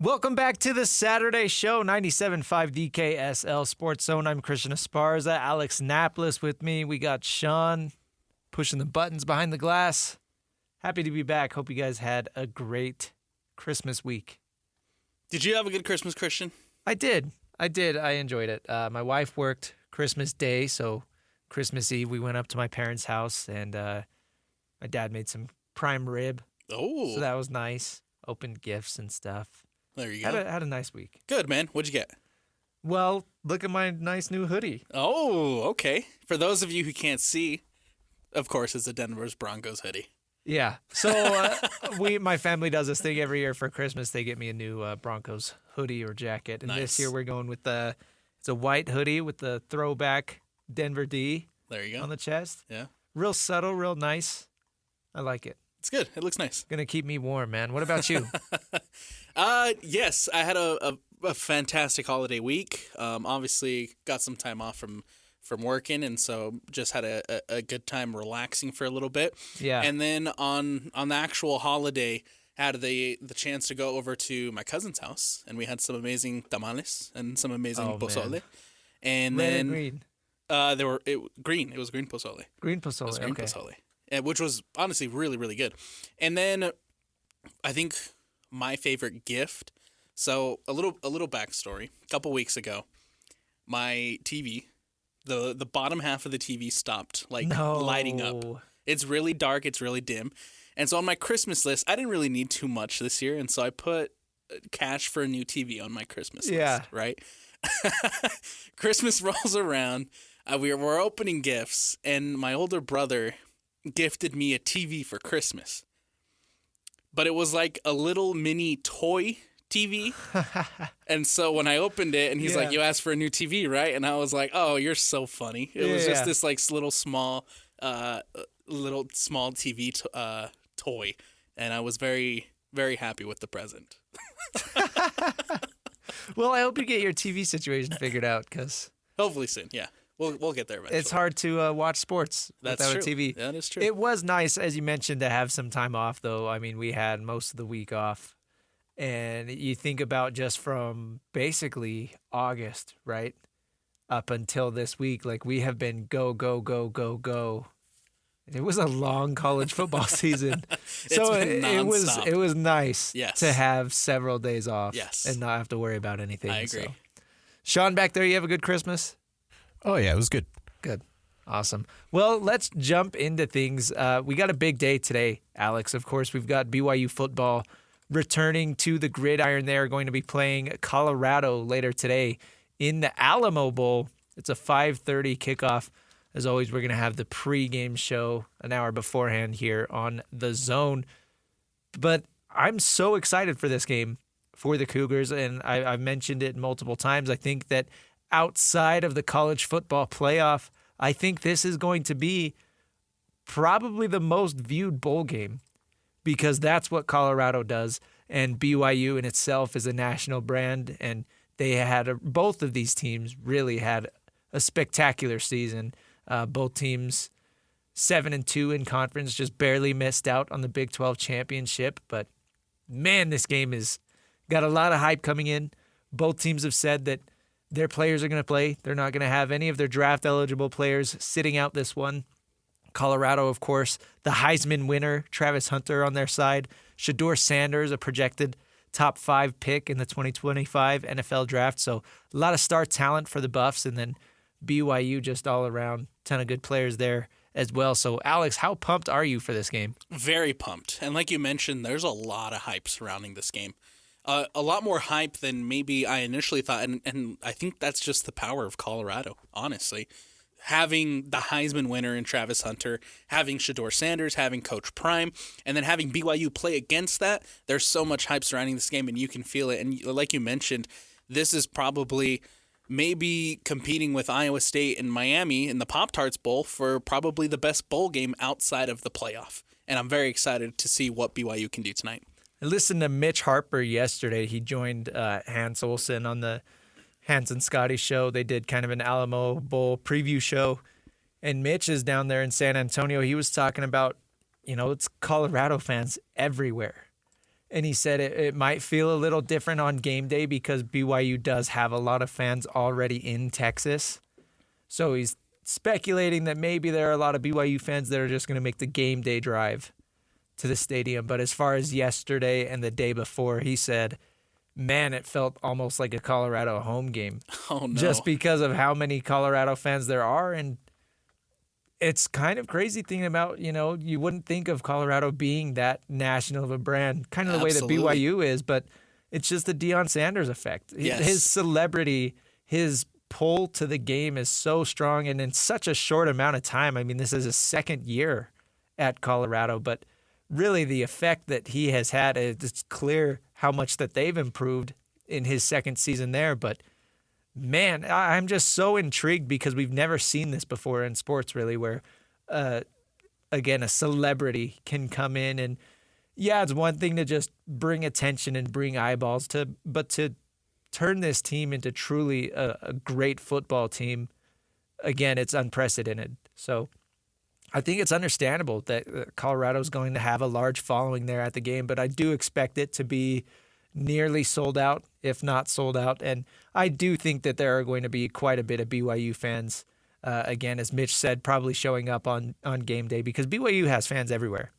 Welcome back to the Saturday Show, 97.5 DKSL Sports Zone. I'm Christian Esparza, Alex Napoles with me. We got Scen pushing the buttons behind the glass. Happy to be back. Hope you guys had a great Christmas week. Did you have a good Christmas, Christian? I did. I enjoyed it. My wife worked Christmas Day, so Christmas Eve we went up to my parents' house, and my dad made some prime rib. Oh. So that was nice. Opened gifts and stuff. There you go. Had a nice week. Good, man. What'd you get? Well, look at my nice new hoodie. Oh, okay. For those of you who can't see, of course, it's a Denver's Broncos hoodie. Yeah. So my family does this thing every year for Christmas. They get me a new Broncos hoodie or jacket. And This year we're going with it's a white hoodie with the throwback Denver D There you go. on the chest. Yeah. Real subtle, real nice. I like it. It's good. It looks nice. Gonna keep me warm, man. What about you? Yes, I had a fantastic holiday week. Obviously got some time off from working, and so just had a good time relaxing for a little bit. Yeah. And then on the actual holiday, had the chance to go over to my cousin's house, and we had some amazing tamales and some amazing pozole. Man. And Red then and green. green. It was green pozole. Green pozole. Green Okay. pozole, which was honestly really, really good. And then I think my favorite gift. So a little backstory. A couple weeks ago, my TV, the bottom half of the TV stopped lighting up. It's really dark. It's really dim. And so on my Christmas list, I didn't really need too much this year, and so I put cash for a new TV on my Christmas list. Right. Christmas rolls around. We're opening gifts, and my older brother gifted me a TV for Christmas. But it was like a little mini toy TV. And so when I opened it, and he's like, "You asked for a new TV, right?" And I was like, "Oh, you're so funny." It was just this like little small TV toy, and I was very, very happy with the present. Well, I hope you get your TV situation figured out, because hopefully soon. Yeah, we'll get there eventually. it's hard to watch sports without a TV. That is true. It was nice, as you mentioned, to have some time off, though. I mean, we had most of the week off. And you think about just from basically August, right, up until this week, like we have been go, go, go, go, go. It was a long college football season. So it was nice to have several days off and not have to worry about anything. I agree. So. Sean, back there, you have a good Christmas? Oh, yeah, it was good. Good. Awesome. Well, let's jump into things. We got a big day today, Alex. Of course, we've got BYU football returning to the gridiron. They are going to be playing Colorado later today in the Alamo Bowl. It's a 5:30 kickoff. As always, we're going to have the pregame show an hour beforehand here on The Zone. But I'm so excited for this game for the Cougars, and I've mentioned it multiple times. I think that outside of the college football playoff, I think this is going to be probably the most viewed bowl game, because that's what Colorado does, and BYU in itself is a national brand, and they had both of these teams really had a spectacular season. Both teams 7-2 in conference, just barely missed out on the Big 12 championship. But man, this game has got a lot of hype coming in. Both teams have said that their players are going to play. They're not going to have any of their draft eligible players sitting out this one. Colorado, of course, the Heisman winner, Travis Hunter on their side. Deion Sanders, a projected top 5 pick in the 2025 NFL draft. So a lot of star talent for the Buffs, and then BYU just all around, ton of good players there as well. So, Alex, how pumped are you for this game? Very pumped. And like you mentioned, there's a lot of hype surrounding this game. A lot more hype than maybe I initially thought, and I think that's just the power of Colorado, honestly. Having the Heisman winner in Travis Hunter, having Deion Sanders, having Coach Prime, and then having BYU play against that, there's so much hype surrounding this game, and you can feel it. And like you mentioned, this is probably maybe competing with Iowa State and Miami in the Pop-Tarts Bowl for probably the best bowl game outside of the playoff. And I'm very excited to see what BYU can do tonight. I listened to Mitch Harper yesterday. He joined Hans Olsen on the Hans and Scotty show. They did kind of an Alamo Bowl preview show. And Mitch is down there in San Antonio. He was talking about, it's Colorado fans everywhere. And he said it might feel a little different on game day because BYU does have a lot of fans already in Texas. So he's speculating that maybe there are a lot of BYU fans that are just going to make the game day drive to the stadium. But as far as yesterday and the day before, he said, man, it felt almost like a Colorado home game. Oh, no. Just because of how many Colorado fans there are. And it's kind of crazy thinking about, you wouldn't think of Colorado being that national of a brand, kind of the Absolutely. way that BYU is, but it's just the Deion Sanders effect. Yes. His celebrity, his pull to the game is so strong and in such a short amount of time. I mean, this is his second year at Colorado, but really the effect that he has had, it's clear how much that they've improved in his second season there, but man, I'm just so intrigued because we've never seen this before in sports, really, where, again, a celebrity can come in and, yeah, it's one thing to just bring attention and bring eyeballs but to turn this team into truly a great football team, again, it's unprecedented. So I think it's understandable that Colorado's going to have a large following there at the game, but I do expect it to be nearly sold out, if not sold out. And I do think that there are going to be quite a bit of BYU fans, again, as Mitch said, probably showing up on game day because BYU has fans everywhere.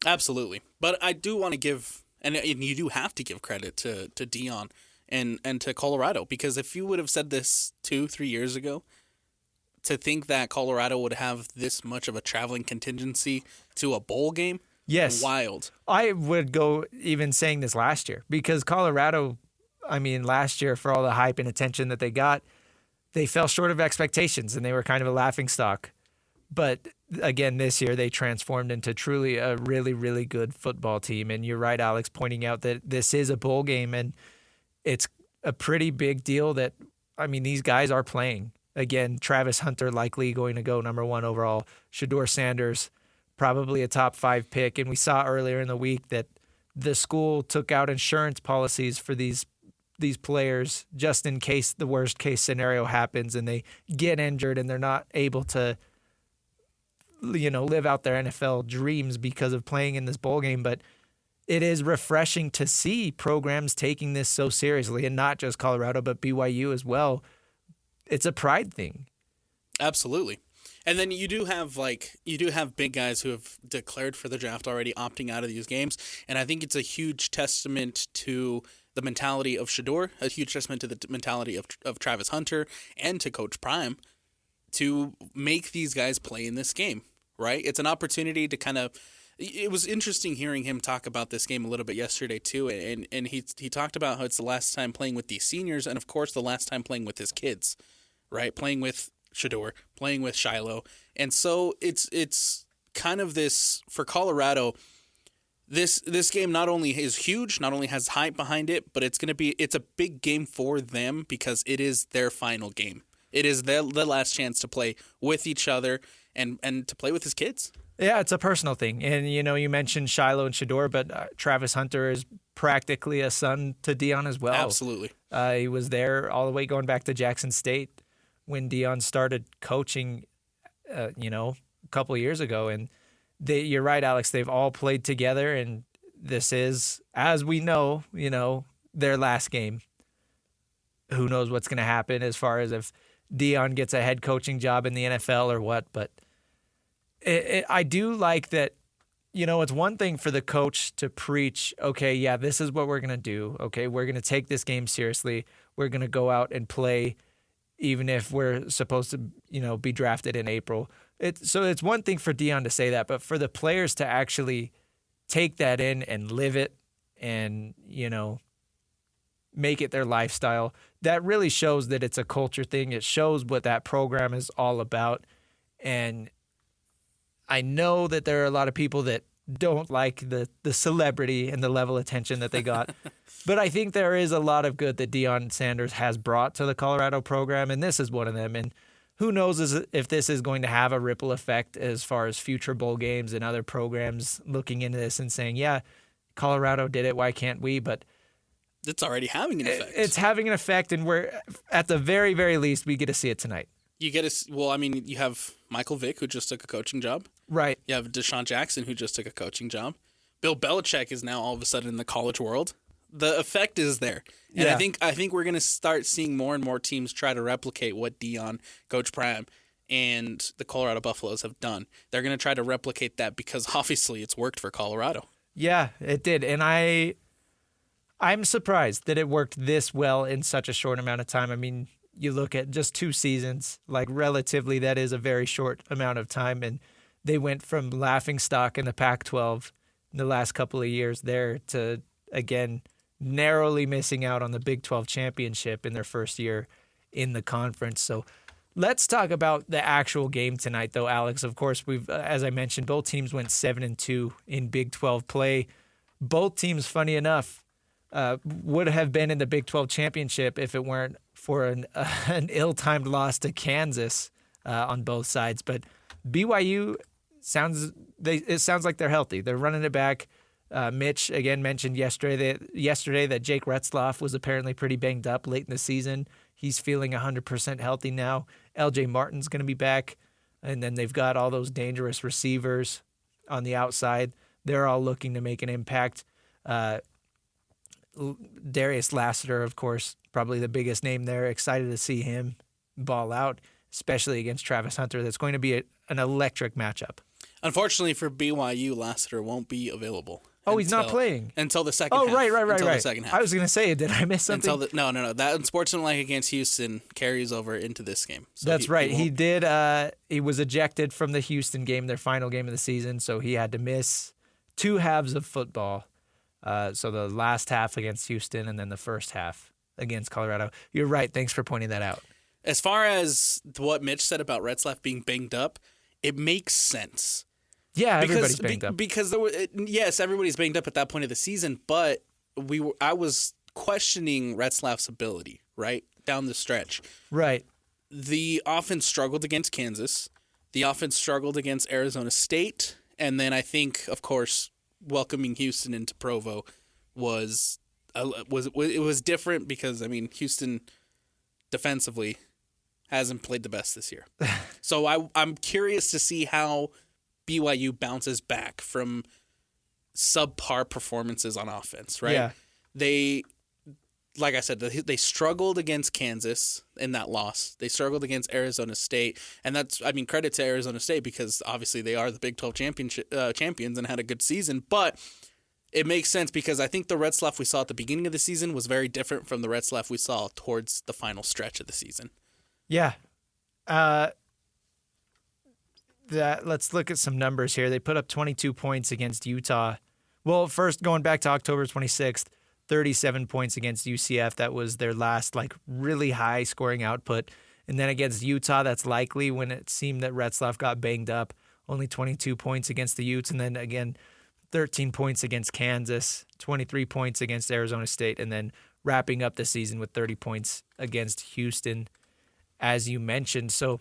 Absolutely. But I do want to give, and you do have to give credit to Deion and to Colorado, because if you would have said this 2-3 years ago, to think that Colorado would have this much of a traveling contingency to a bowl game, yes, wild. I would go even saying this last year because Colorado, I mean, last year for all the hype and attention that they got, they fell short of expectations and they were kind of a laughingstock. But again, this year they transformed into truly a really, really good football team. And you're right, Alex, pointing out that this is a bowl game and it's a pretty big deal that, I mean, these guys are playing. Again, Travis Hunter likely going to go number 1 overall. Shedeur Sanders, probably a top 5 pick. And we saw earlier in the week that the school took out insurance policies for these players just in case the worst case scenario happens and they get injured and they're not able to, live out their NFL dreams because of playing in this bowl game. But it is refreshing to see programs taking this so seriously, and not just Colorado, but BYU as well. It's a pride thing. Absolutely. And then you do have big guys who have declared for the draft already, opting out of these games. And I think it's a huge testament to the mentality of Shedeur, a huge testament to the mentality of Travis Hunter and to Coach Prime to make these guys play in this game, right? It's an opportunity to kind of, it was interesting hearing him talk about this game a little bit yesterday too. And he talked about how it's the last time playing with these seniors and of course the last time playing with his kids, right? Playing with Shedeur, playing with Shiloh. And so it's kind of this, for Colorado, this game not only is huge, not only has hype behind it, but it's a big game for them because it is their final game. It is the last chance to play with each other and to play with his kids. Yeah, it's a personal thing. And, you mentioned Shiloh and Shedeur, but Travis Hunter is practically a son to Deion as well. Absolutely. He was there all the way going back to Jackson State when Deion started coaching, a couple of years ago. And you're right, Alex, they've all played together. And this is, as we know, their last game. Who knows what's going to happen as far as if Deion gets a head coaching job in the NFL or what. But I do like that, it's one thing for the coach to preach, okay, yeah, this is what we're going to do. Okay, we're going to take this game seriously. We're going to go out and play even if we're supposed to, be drafted in April. So it's one thing for Deion to say that, but for the players to actually take that in and live it and, make it their lifestyle, that really shows that it's a culture thing. It shows what that program is all about. And I know that there are a lot of people that don't like the celebrity and the level of attention that they got. But I think there is a lot of good that Deion Sanders has brought to the Colorado program, and this is one of them. And who knows if this is going to have a ripple effect as far as future bowl games and other programs looking into this and saying, yeah, Colorado did it, why can't we? But it's already having an effect. It's having an effect, and we're, at the very, very least, we get to see it tonight. You have Michael Vick, who just took a coaching job. Right. You have Deshaun Jackson, who just took a coaching job. Bill Belichick is now all of a sudden in the college world. The effect is there. And Yeah. I think we're going to start seeing more and more teams try to replicate what Deion, Coach Prime, and the Colorado Buffaloes have done. They're going to try to replicate that because obviously it's worked for Colorado. Yeah, it did. And I'm surprised that it worked this well in such a short amount of time. I mean, you look at just 2 seasons, like relatively that is a very short amount of time, and they went from laughingstock in the Pac-12 in the last couple of years there to, again, narrowly missing out on the Big 12 championship in their first year in the conference. So let's talk about the actual game tonight, though, Alex. Of course, as I mentioned, both teams went 7-2 in Big 12 play. Both teams, funny enough, would have been in the Big 12 championship if it weren't for an ill-timed loss to Kansas on both sides. But BYU sounds like they're healthy. They're running it back. Mitch again mentioned yesterday that Jake Retzlaff was apparently pretty banged up late in the season. He's feeling 100% healthy now. LJ Martin's going to be back, and then they've got all those dangerous receivers on the outside. They're all looking to make an impact. Darius Lassiter, of course, probably the biggest name there. Excited to see him ball out, especially against Travis Hunter. That's going to be an electric matchup. Unfortunately for BYU, Lassiter won't be available. Oh, he's not playing until the second half. half. Right. The second half. I was going to say, did I miss something? No. That unsportsmanlike against Houston carries over into this game. So That's right. He did. He was ejected from the Houston game, their final game of the season, so he had to miss 2 halves of football. So the last half against Houston and then the first half against Colorado. You're right. Thanks for pointing that out. As far as what Mitch said about Retzlaff being banged up, it makes sense. Yeah, everybody's banged up. Because yes, everybody's banged up at that point of the season, but I was questioning Retzlaff's ability, right, down the stretch. Right. The offense struggled against Kansas. The offense struggled against Arizona State. And then I think, of course, welcoming Houston into Provo was different because, I mean, Houston defensively hasn't played the best this year. So I'm curious to see how BYU bounces back from subpar performances on offense, right? Yeah. They, like I said, they struggled against Kansas in that loss. They struggled against Arizona State, and that's, I mean, credit to Arizona State because obviously they are the Big 12 champions and had a good season, but it makes sense because I think the Retzlaff we saw at the beginning of the season was very different from the Retzlaff we saw towards the final stretch of the season. Yeah. Let's look at some numbers here. They put up 22 points against Utah. Well, first, going back to October 26th, 37 points against UCF. That was their last really high scoring output. And then against Utah, that's likely when it seemed that Retzlaff got banged up. Only 22 points against the Utes. And then again, 13 points against Kansas, 23 points against Arizona State, and then wrapping up the season with 30 points against Houston, as you mentioned. So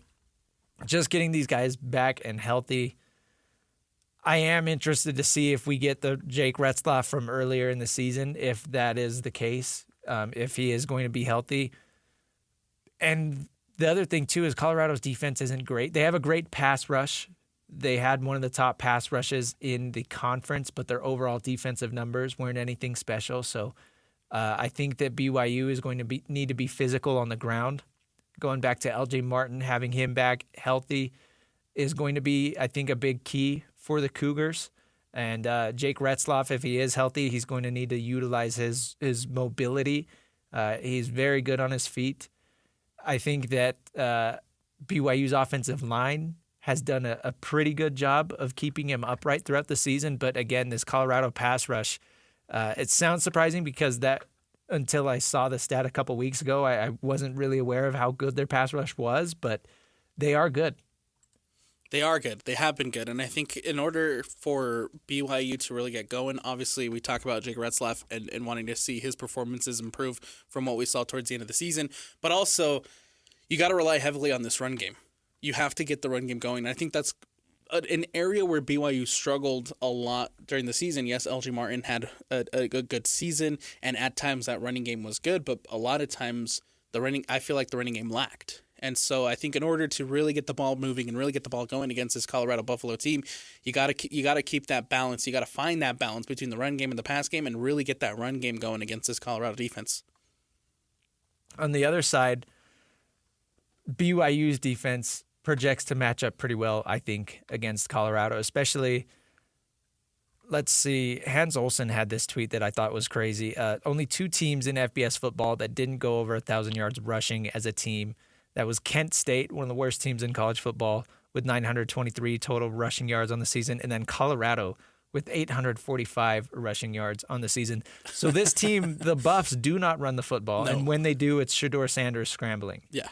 just getting these guys back and healthy. I am interested to see if we get the Jake Retzlaff from earlier in the season, if that is the case, if he is going to be healthy. And the other thing, too, is Colorado's defense isn't great. They have a great pass rush. They had one of the top pass rushes in the conference, but their overall defensive numbers weren't anything special. So I think that BYU is going to need to be physical on the ground. Going back to LJ Martin, having him back healthy is going to be, I think, a big key for the Cougars. And Jake Retzlaff, if he is healthy, he's going to need to utilize his mobility. He's very good on his feet. I think that BYU's offensive line has done a pretty good job of keeping him upright throughout the season. But again, this Colorado pass rush, it sounds surprising because until I saw the stat a couple weeks ago, I wasn't really aware of how good their pass rush was, but they are good. They are good. They have been good. And I think in order for BYU to really get going, obviously we talk about Jake Retzlaff and wanting to see his performances improve from what we saw towards the end of the season. But also, you got to rely heavily on this run game. You have to get the run game going. And I think that's an area where BYU struggled a lot during the season. Yes, LG Martin had a good season, and at times that running game was good, but a lot of times I feel like the running game lacked. And so I think in order to really get the ball moving and really get the ball going against this Colorado Buffalo team, you got to keep that balance. You got to find that balance between the run game and the pass game and really get that run game going against this Colorado defense. On the other side, BYU's defense projects to match up pretty well, I think, against Colorado, especially, let's see, Hans Olsen had this tweet that I thought was crazy. Only 2 teams in FBS football that didn't go over 1,000 yards rushing as a team. That was Kent State, one of the worst teams in college football, with 923 total rushing yards on the season, and then Colorado with 845 rushing yards on the season. So this team, the Buffs, do not run the football, No. and when they do, it's Shedeur Sanders scrambling. Yeah.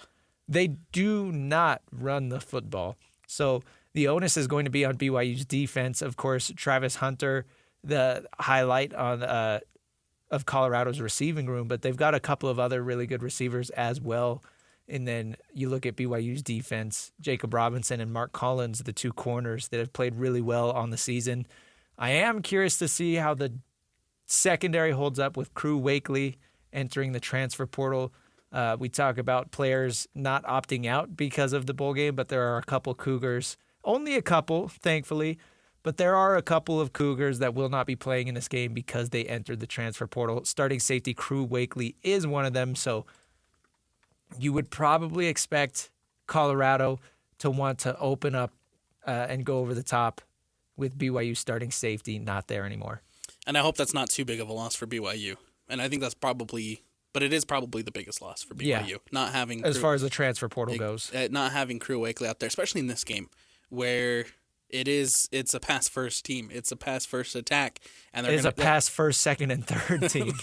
They do not run the football. So the onus is going to be on BYU's defense. Of course, Travis Hunter, the highlight of Colorado's receiving room, but they've got a couple of other really good receivers as well. And then you look at BYU's defense, Jacob Robinson and Mark Collins, the 2 corners that have played really well on the season. I am curious to see how the secondary holds up with Crew Wakely entering the transfer portal. We talk about players not opting out because of the bowl game, but there are a couple Cougars, only a couple, thankfully, but there are a couple of Cougars that will not be playing in this game because they entered the transfer portal. Starting safety Crew Wakely is one of them, so you would probably expect Colorado to want to open up and go over the top with BYU starting safety not there anymore. And I hope that's not too big of a loss for BYU. And I think that's probably, but it is probably the biggest loss for BYU. Yeah. Not having as far as the transfer portal goes. Not having Crew Wakely out there, especially in this game where it's a pass first team. It's a pass first attack. And It's a pass first, second, and third team.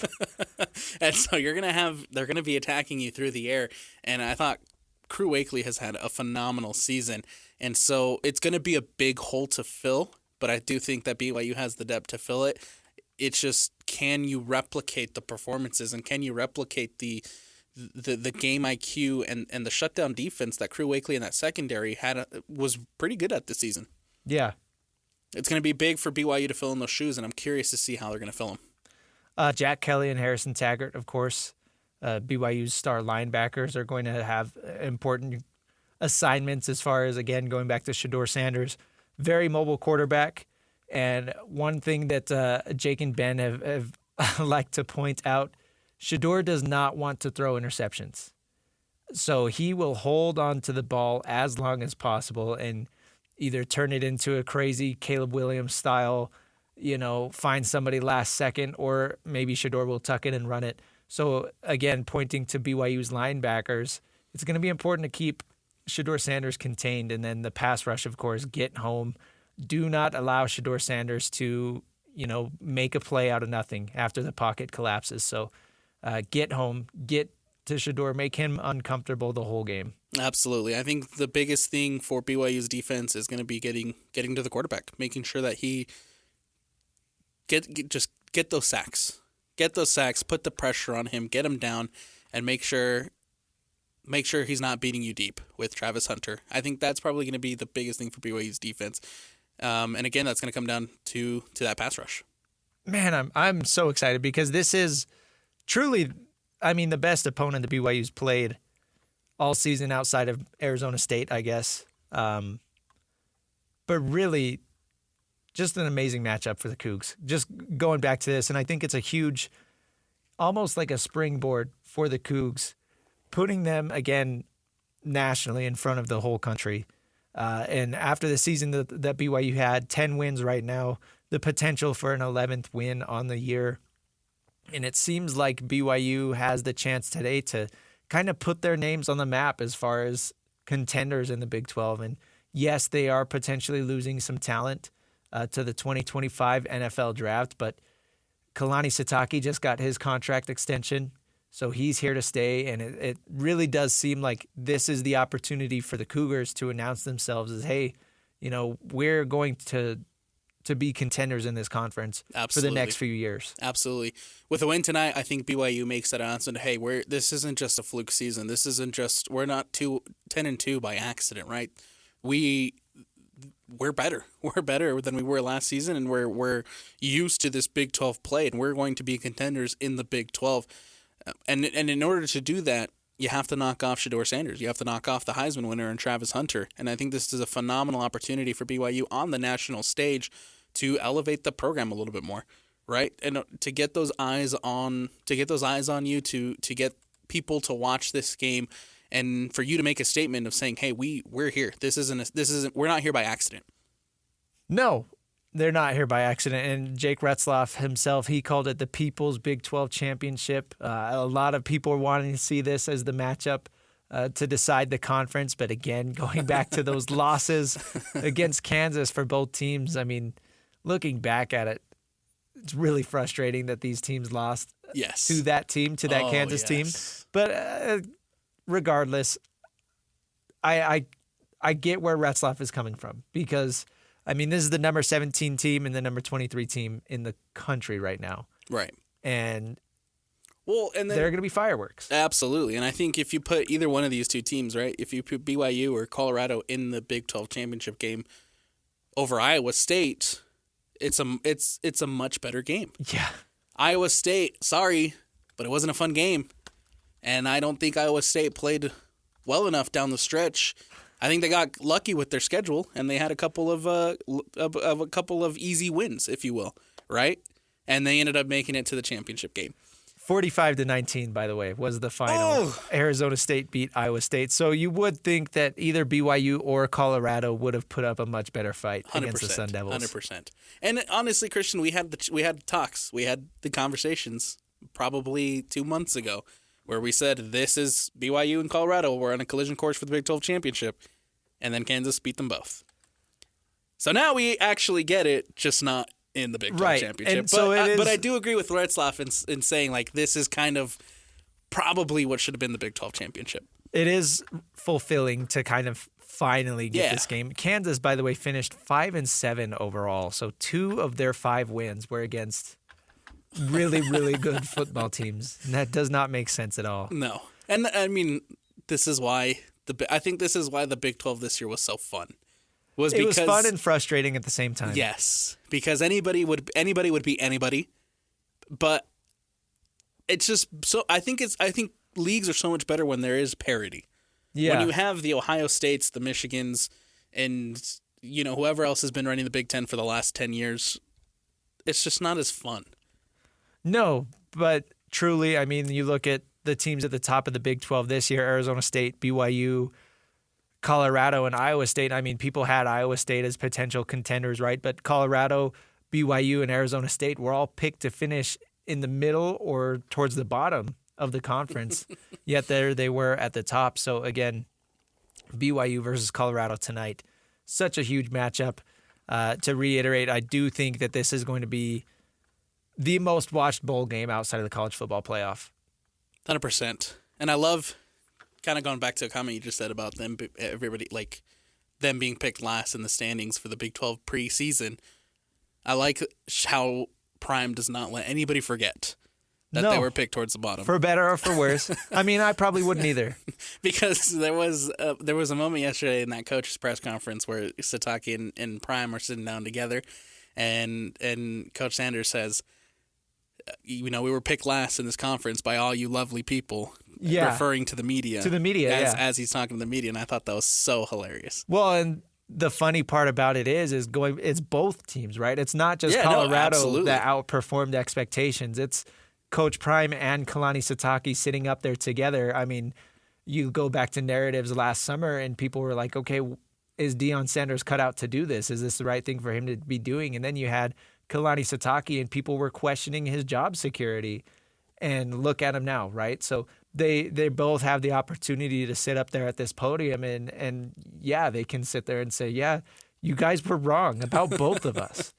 And so they're gonna be attacking you through the air. And I thought Crew Wakely has had a phenomenal season. And so it's gonna be a big hole to fill, but I do think that BYU has the depth to fill it. It's just, can you replicate the performances and can you replicate the game IQ and the shutdown defense that Crew Wakely and that secondary was pretty good at this season. Yeah. It's going to be big for BYU to fill in those shoes, and I'm curious to see how they're going to fill them. Jack Kelly and Harrison Taggart, of course, BYU's star linebackers, are going to have important assignments as far as, again, going back to Shedeur Sanders. Very mobile quarterback. And one thing that Jake and Ben have liked to point out, Shedeur does not want to throw interceptions. So he will hold on to the ball as long as possible and either turn it into a crazy Caleb Williams style, find somebody last second, or maybe Shedeur will tuck it and run it. So again, pointing to BYU's linebackers, it's going to be important to keep Shedeur Sanders contained, and then the pass rush, of course, get home. Do not allow Shedeur Sanders to, make a play out of nothing after the pocket collapses. So get home, get to Shedeur, make him uncomfortable the whole game. Absolutely. I think the biggest thing for BYU's defense is going to be getting to the quarterback, making sure that he get those sacks. Get those sacks, put the pressure on him, get him down, and make sure he's not beating you deep with Travis Hunter. I think that's probably going to be the biggest thing for BYU's defense. And again, that's going to come down to that pass rush. Man, I'm so excited because this is truly, the best opponent the BYU's played all season outside of Arizona State, I guess. But really, just an amazing matchup for the Cougs. Just going back to this, and I think it's a huge, almost like a springboard for the Cougs, putting them, again, nationally in front of the whole country. And after the season that BYU had, 10 wins right now, the potential for an 11th win on the year. And it seems like BYU has the chance today to kind of put their names on the map as far as contenders in the Big 12. And yes, they are potentially losing some talent to the 2025 NFL draft, but Kalani Sitake just got his contract extension, so he's here to stay. And it really does seem like this is the opportunity for the Cougars to announce themselves as, hey, we're going to be contenders in this conference for the next few years. Absolutely. With a win tonight, I think BYU makes that announcement, hey, this isn't just a fluke season. This isn't just, we're not 10-2 by accident, right? We're better. We're better than we were last season, and we're used to this Big 12 play, and we're going to be contenders in the Big 12. And in order to do that, you have to knock off Shedeur Sanders. You have to knock off the Heisman winner and Travis Hunter. And I think this is a phenomenal opportunity for BYU on the national stage to elevate the program a little bit more, right? And to get those eyes on you, to get people to watch this game, and for you to make a statement of saying, "Hey, we're here. We're not here by accident." No, they're not here by accident. And Jake Retzlaff himself, he called it the People's Big 12 Championship. A lot of people are wanting to see this as the matchup to decide the conference. But again, going back to those losses against Kansas for both teams, I mean, looking back at it, it's really frustrating that these teams lost to that team, to that Kansas team. But regardless, I get where Retzlaff is coming from, because I mean, this is the number 17 team and the number 23 team in the country right now. Right. And then there are going to be fireworks. Absolutely. And I think if you put either one of these two teams, right, if you put BYU or Colorado in the Big 12 championship game over Iowa State, it's a much better game. Yeah. Iowa State, sorry, but it wasn't a fun game. And I don't think Iowa State played well enough down the stretch. I think they got lucky with their schedule, and they had a couple of easy wins, if you will, right? And they ended up making it to the championship game. 45-19, by the way, was the final. Arizona State beat Iowa State. So you would think that either BYU or Colorado would have put up a much better fight against the Sun Devils. 100%. And honestly, Christian, we had talks, we had the conversations probably 2 months ago, where we said this is BYU and Colorado. We're on a collision course for the Big 12 championship. And then Kansas beat them both. So now we actually get it, just not in the Big 12 championship. And but I do agree with Retzlaff in saying, like, this is kind of probably what should have been the Big 12 championship. It is fulfilling to kind of finally get this game. Kansas, by the way, finished 5-7 overall. So 2 of their 5 wins were against really, really good football teams. And that does not make sense at all. No. And I mean, this is why I think this is why the Big 12 this year was so fun. It was fun and frustrating at the same time. Yes, because anybody would beat anybody, but it's just so. I think leagues are so much better when there is parity. Yeah. When you have the Ohio States, the Michigans, and whoever else has been running the Big 10 for the last 10 years, it's just not as fun. No, but truly, I mean, you look at the teams at the top of the Big 12 this year: Arizona State, BYU, Colorado, and Iowa State. I mean, people had Iowa State as potential contenders, right? But Colorado, BYU, and Arizona State were all picked to finish in the middle or towards the bottom of the conference, yet there they were at the top. So again, BYU versus Colorado tonight, such a huge matchup. To reiterate, I do think that this is going to be the most watched bowl game outside of the college football playoff. 100%. And I love, kind of going back to a comment you just said about them being picked last in the standings for the Big 12 preseason. I like how Prime does not let anybody forget that they were picked towards the bottom. For better or for worse. I mean, I probably wouldn't either. Because there was a moment yesterday in that coach's press conference where Satake and Prime are sitting down together, and Coach Sanders says, we were picked last in this conference by all you lovely people, referring to the media. To the media, as he's talking to the media, and I thought that was so hilarious. Well, and the funny part about it is it's both teams, right? It's not just Colorado that outperformed expectations. It's Coach Prime and Kalani Sitake sitting up there together. I mean, you go back to narratives last summer, and people were like, okay, is Deion Sanders cut out to do this? Is this the right thing for him to be doing? And then you had Kalani Sitake, and people were questioning his job security. And look at him now, right? So they both have the opportunity to sit up there at this podium, and they can sit there and say, yeah, you guys were wrong about both of us.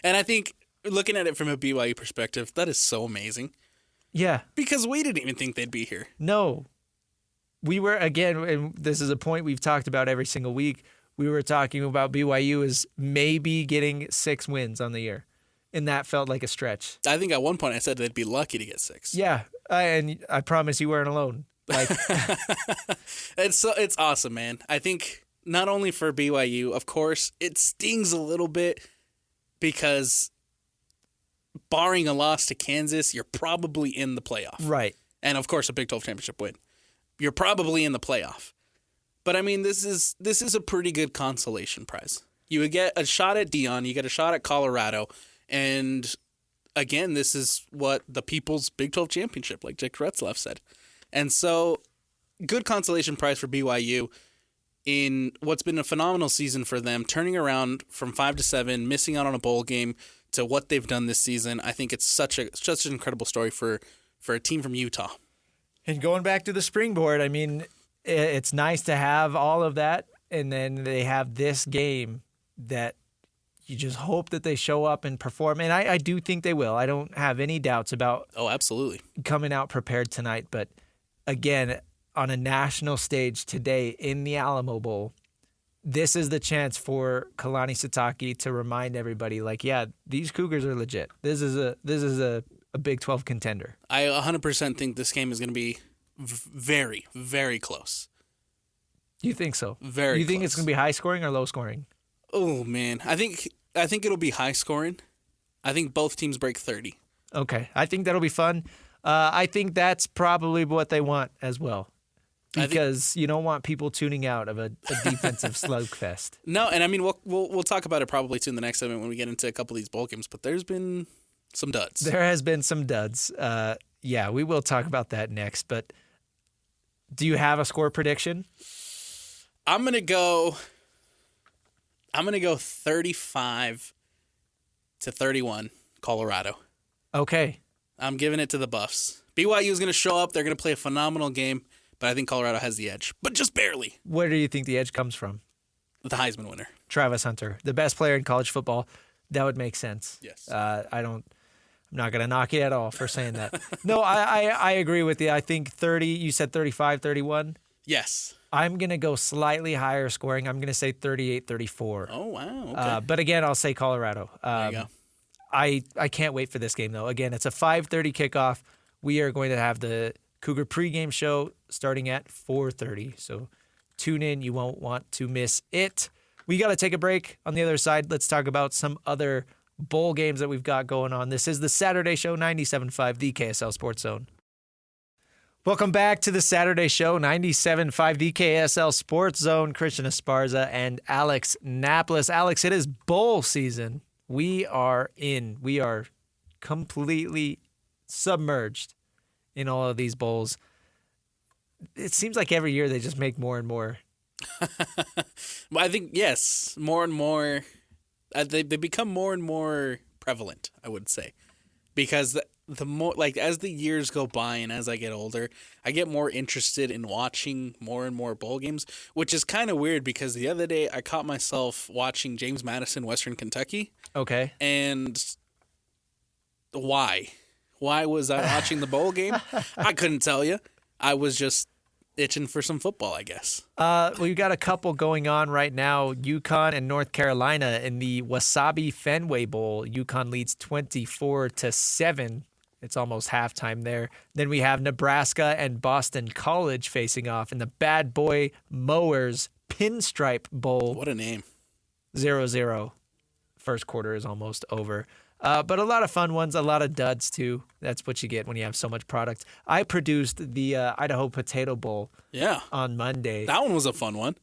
And I think looking at it from a BYU perspective, that is so amazing. Yeah. Because we didn't even think they'd be here. No. We were, again, and this is a point we've talked about every single week, we were talking about BYU as maybe getting 6 wins on the year. And that felt like a stretch. I think at one point I said they'd be lucky to get 6. Yeah, and I promise you weren't alone. Like, it's awesome, man. I think not only for BYU, of course, it stings a little bit because barring a loss to Kansas, you're probably in the playoff. Right. And, of course, a Big 12 championship win. you're probably in the playoff. But I mean, this is a pretty good consolation prize. You would get a shot at Deion, you get a shot at Colorado, and again, this is what the people's Big 12 championship, like Dick Retzlaff said. And so, good consolation prize for BYU in what's been a phenomenal season for them, turning around from 5-7, missing out on a bowl game, to what they've done this season. I think it's such an incredible story for a team from Utah. And going back to the springboard, I mean, it's nice to have all of that, and then they have this game that you just hope that they show up and perform. And I do think they will. I don't have any doubts about absolutely coming out prepared tonight. But again, on a national stage today in the Alamo Bowl, this is the chance for Kalani Sitake to remind everybody, like, yeah, these Cougars are legit. This is a Big 12 contender. I 100% think this game is going to be very, very close. You think so? Very. You think close. it's going to be high scoring or low scoring? Oh man, I think it'll be high scoring. I think both teams break 30. Okay, I think that'll be fun. I think that's probably what they want as well, because you don't want people tuning out of a defensive slugfest. No, and I mean we'll talk about it probably too in the next segment when we get into a couple of these bowl games. But there's been some duds. There has been some duds. Yeah, we will talk about that next. But do you have a score prediction? I'm gonna go 35-31 Colorado. Okay. I'm giving it to the Buffs. BYU is going to show up. They're going to play a phenomenal game, but I think Colorado has the edge, but just barely. Where do you think the edge comes from? The Heisman winner. Travis Hunter, the best player in college football. That would make sense. Yes. I'm not going to knock you at all for saying that. No, I agree with you. I think 30, you said 35, 31? Yes. I'm going to go slightly higher scoring. I'm going to say 38-34. Oh, wow. Okay. But again, I'll say Colorado. There you go. I can't wait for this game, though. Again, it's a 5:30 kickoff. We are going to have the Cougar pregame show starting at 4:30. So tune in. You won't want to miss it. We got to take a break. On the other side, let's talk about some other bowl games that we've got going on. This is the Saturday Show, 97.5, the KSL Sports Zone. Welcome back to the Saturday Show, 97.5, the KSL Sports Zone. Christian Esparza and Alex Napoles. Alex, it is bowl season. We are completely submerged in all of these bowls. It seems like every year they just make more and more. Well, I think, yes, more and more. They become more and more prevalent, I would say. Because the more, like, as the years go by and as I get older, I get more interested in watching more and more bowl games, which is kind of weird because the other day I caught myself watching James Madison, Western Kentucky. Okay. And why? Why was I watching the bowl game? I couldn't tell you. I was just itching for some football, I guess. We've got a couple going on right now. UConn and North Carolina in the Wasabi Fenway Bowl. UConn leads 24-7. It's almost halftime there. Then we have Nebraska and Boston College facing off in the Bad Boy Mowers Pinstripe Bowl. What a name. 0-0. First quarter is almost over. But a lot of fun ones, a lot of duds too. That's what you get when you have so much product. I produced the Idaho Potato Bowl on Monday. That one was a fun one.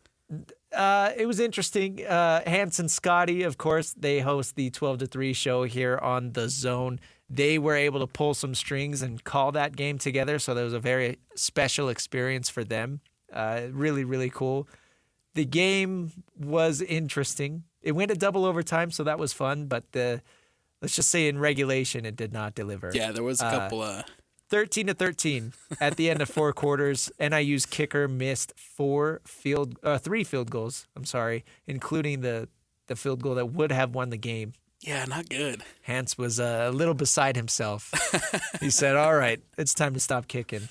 It was interesting. Hans and Scotty, of course, they host the 12-3 show here on The Zone. They were able to pull some strings and call that game together, so that was a very special experience for them. Really, really cool. The game was interesting. It went to double overtime, so that was fun, but let's just say in regulation, it did not deliver. Yeah, there was a couple 13-13 at the end of four quarters. NIU's kicker missed three field goals, including the field goal that would have won the game. Yeah, not good. Hans was a little beside himself. He said, all right, it's time to stop kicking.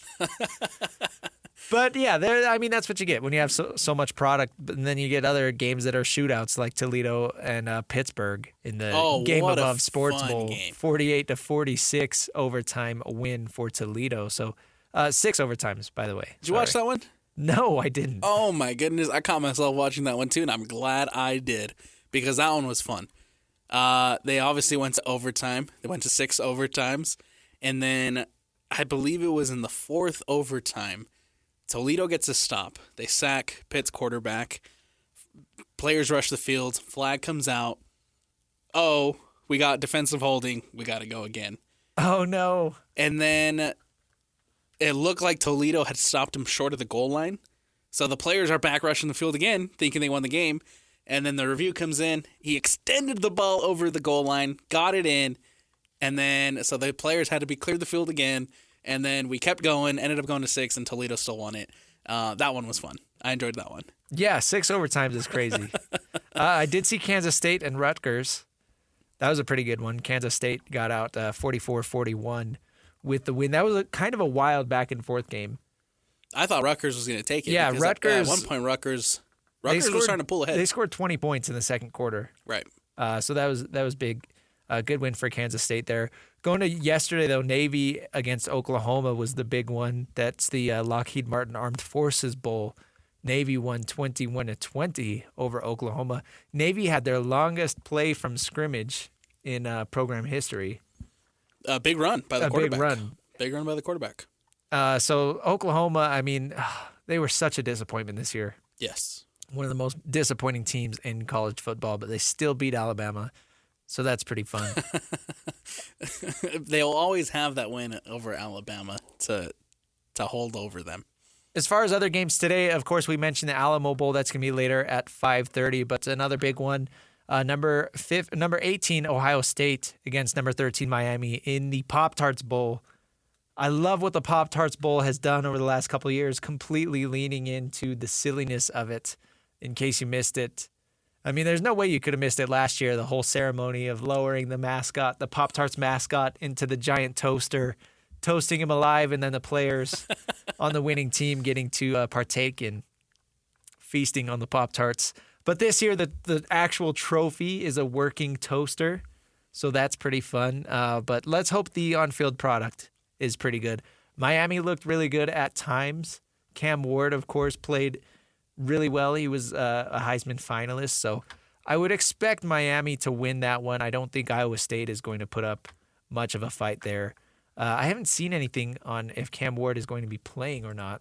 But yeah, that's what you get when you have so much product. And then you get other games that are shootouts like Toledo and Pittsburgh in the Game Above Sports Bowl. 48-46 overtime win for Toledo. So 6 overtimes, by the way. Did you watch that one? No, I didn't. Oh my goodness, I caught myself watching that one too, and I'm glad I did because that one was fun. They obviously went to overtime. They went to 6 overtimes, and then I believe it was in the 4th overtime. Toledo gets a stop. They sack Pitt's quarterback. Players rush the field. Flag comes out. Oh, we got defensive holding. We got to go again. Oh, no. And then it looked like Toledo had stopped him short of the goal line. So the players are back rushing the field again, thinking they won the game. And then the review comes in. He extended the ball over the goal line, got it in. And then, so the players had to be cleared the field again. And then we kept going, ended up going to 6, and Toledo still won it. That one was fun. I enjoyed that one. Yeah, 6 overtimes is crazy. I did see Kansas State and Rutgers. That was a pretty good one. Kansas State got out 44-41 with the win. That was kind of a wild back-and-forth game. I thought Rutgers was going to take it. Yeah, Rutgers. At one point, Rutgers was starting to pull ahead. They scored 20 points in the second quarter. Right. So that was big. Good win for Kansas State there. Going to yesterday, though, Navy against Oklahoma was the big one. That's the Lockheed Martin Armed Forces Bowl. Navy won 21-20 over Oklahoma. Navy had their longest play from scrimmage in program history. A big run by the quarterback. Big run by the quarterback. So Oklahoma, I mean, they were such a disappointment this year. Yes. One of the most disappointing teams in college football, but they still beat Alabama. So that's pretty fun. They'll always have that win over Alabama to hold over them. As far as other games today, of course, we mentioned the Alamo Bowl. That's going to be later at 5:30, but another big one. Number 18, Ohio State against number 13, Miami in the Pop-Tarts Bowl. I love what the Pop-Tarts Bowl has done over the last couple of years, completely leaning into the silliness of it, in case you missed it. I mean, there's no way you could have missed it last year, the whole ceremony of lowering the mascot, the Pop-Tarts mascot, into the giant toaster, toasting him alive, and then the players on the winning team getting to partake in feasting on the Pop-Tarts. But this year, the actual trophy is a working toaster, so that's pretty fun. But let's hope the on-field product is pretty good. Miami looked really good at times. Cam Ward, of course, played really well. He was a Heisman finalist, so I would expect Miami to win that one. I don't think Iowa State is going to put up much of a fight there. I haven't seen anything on if Cam Ward is going to be playing or not.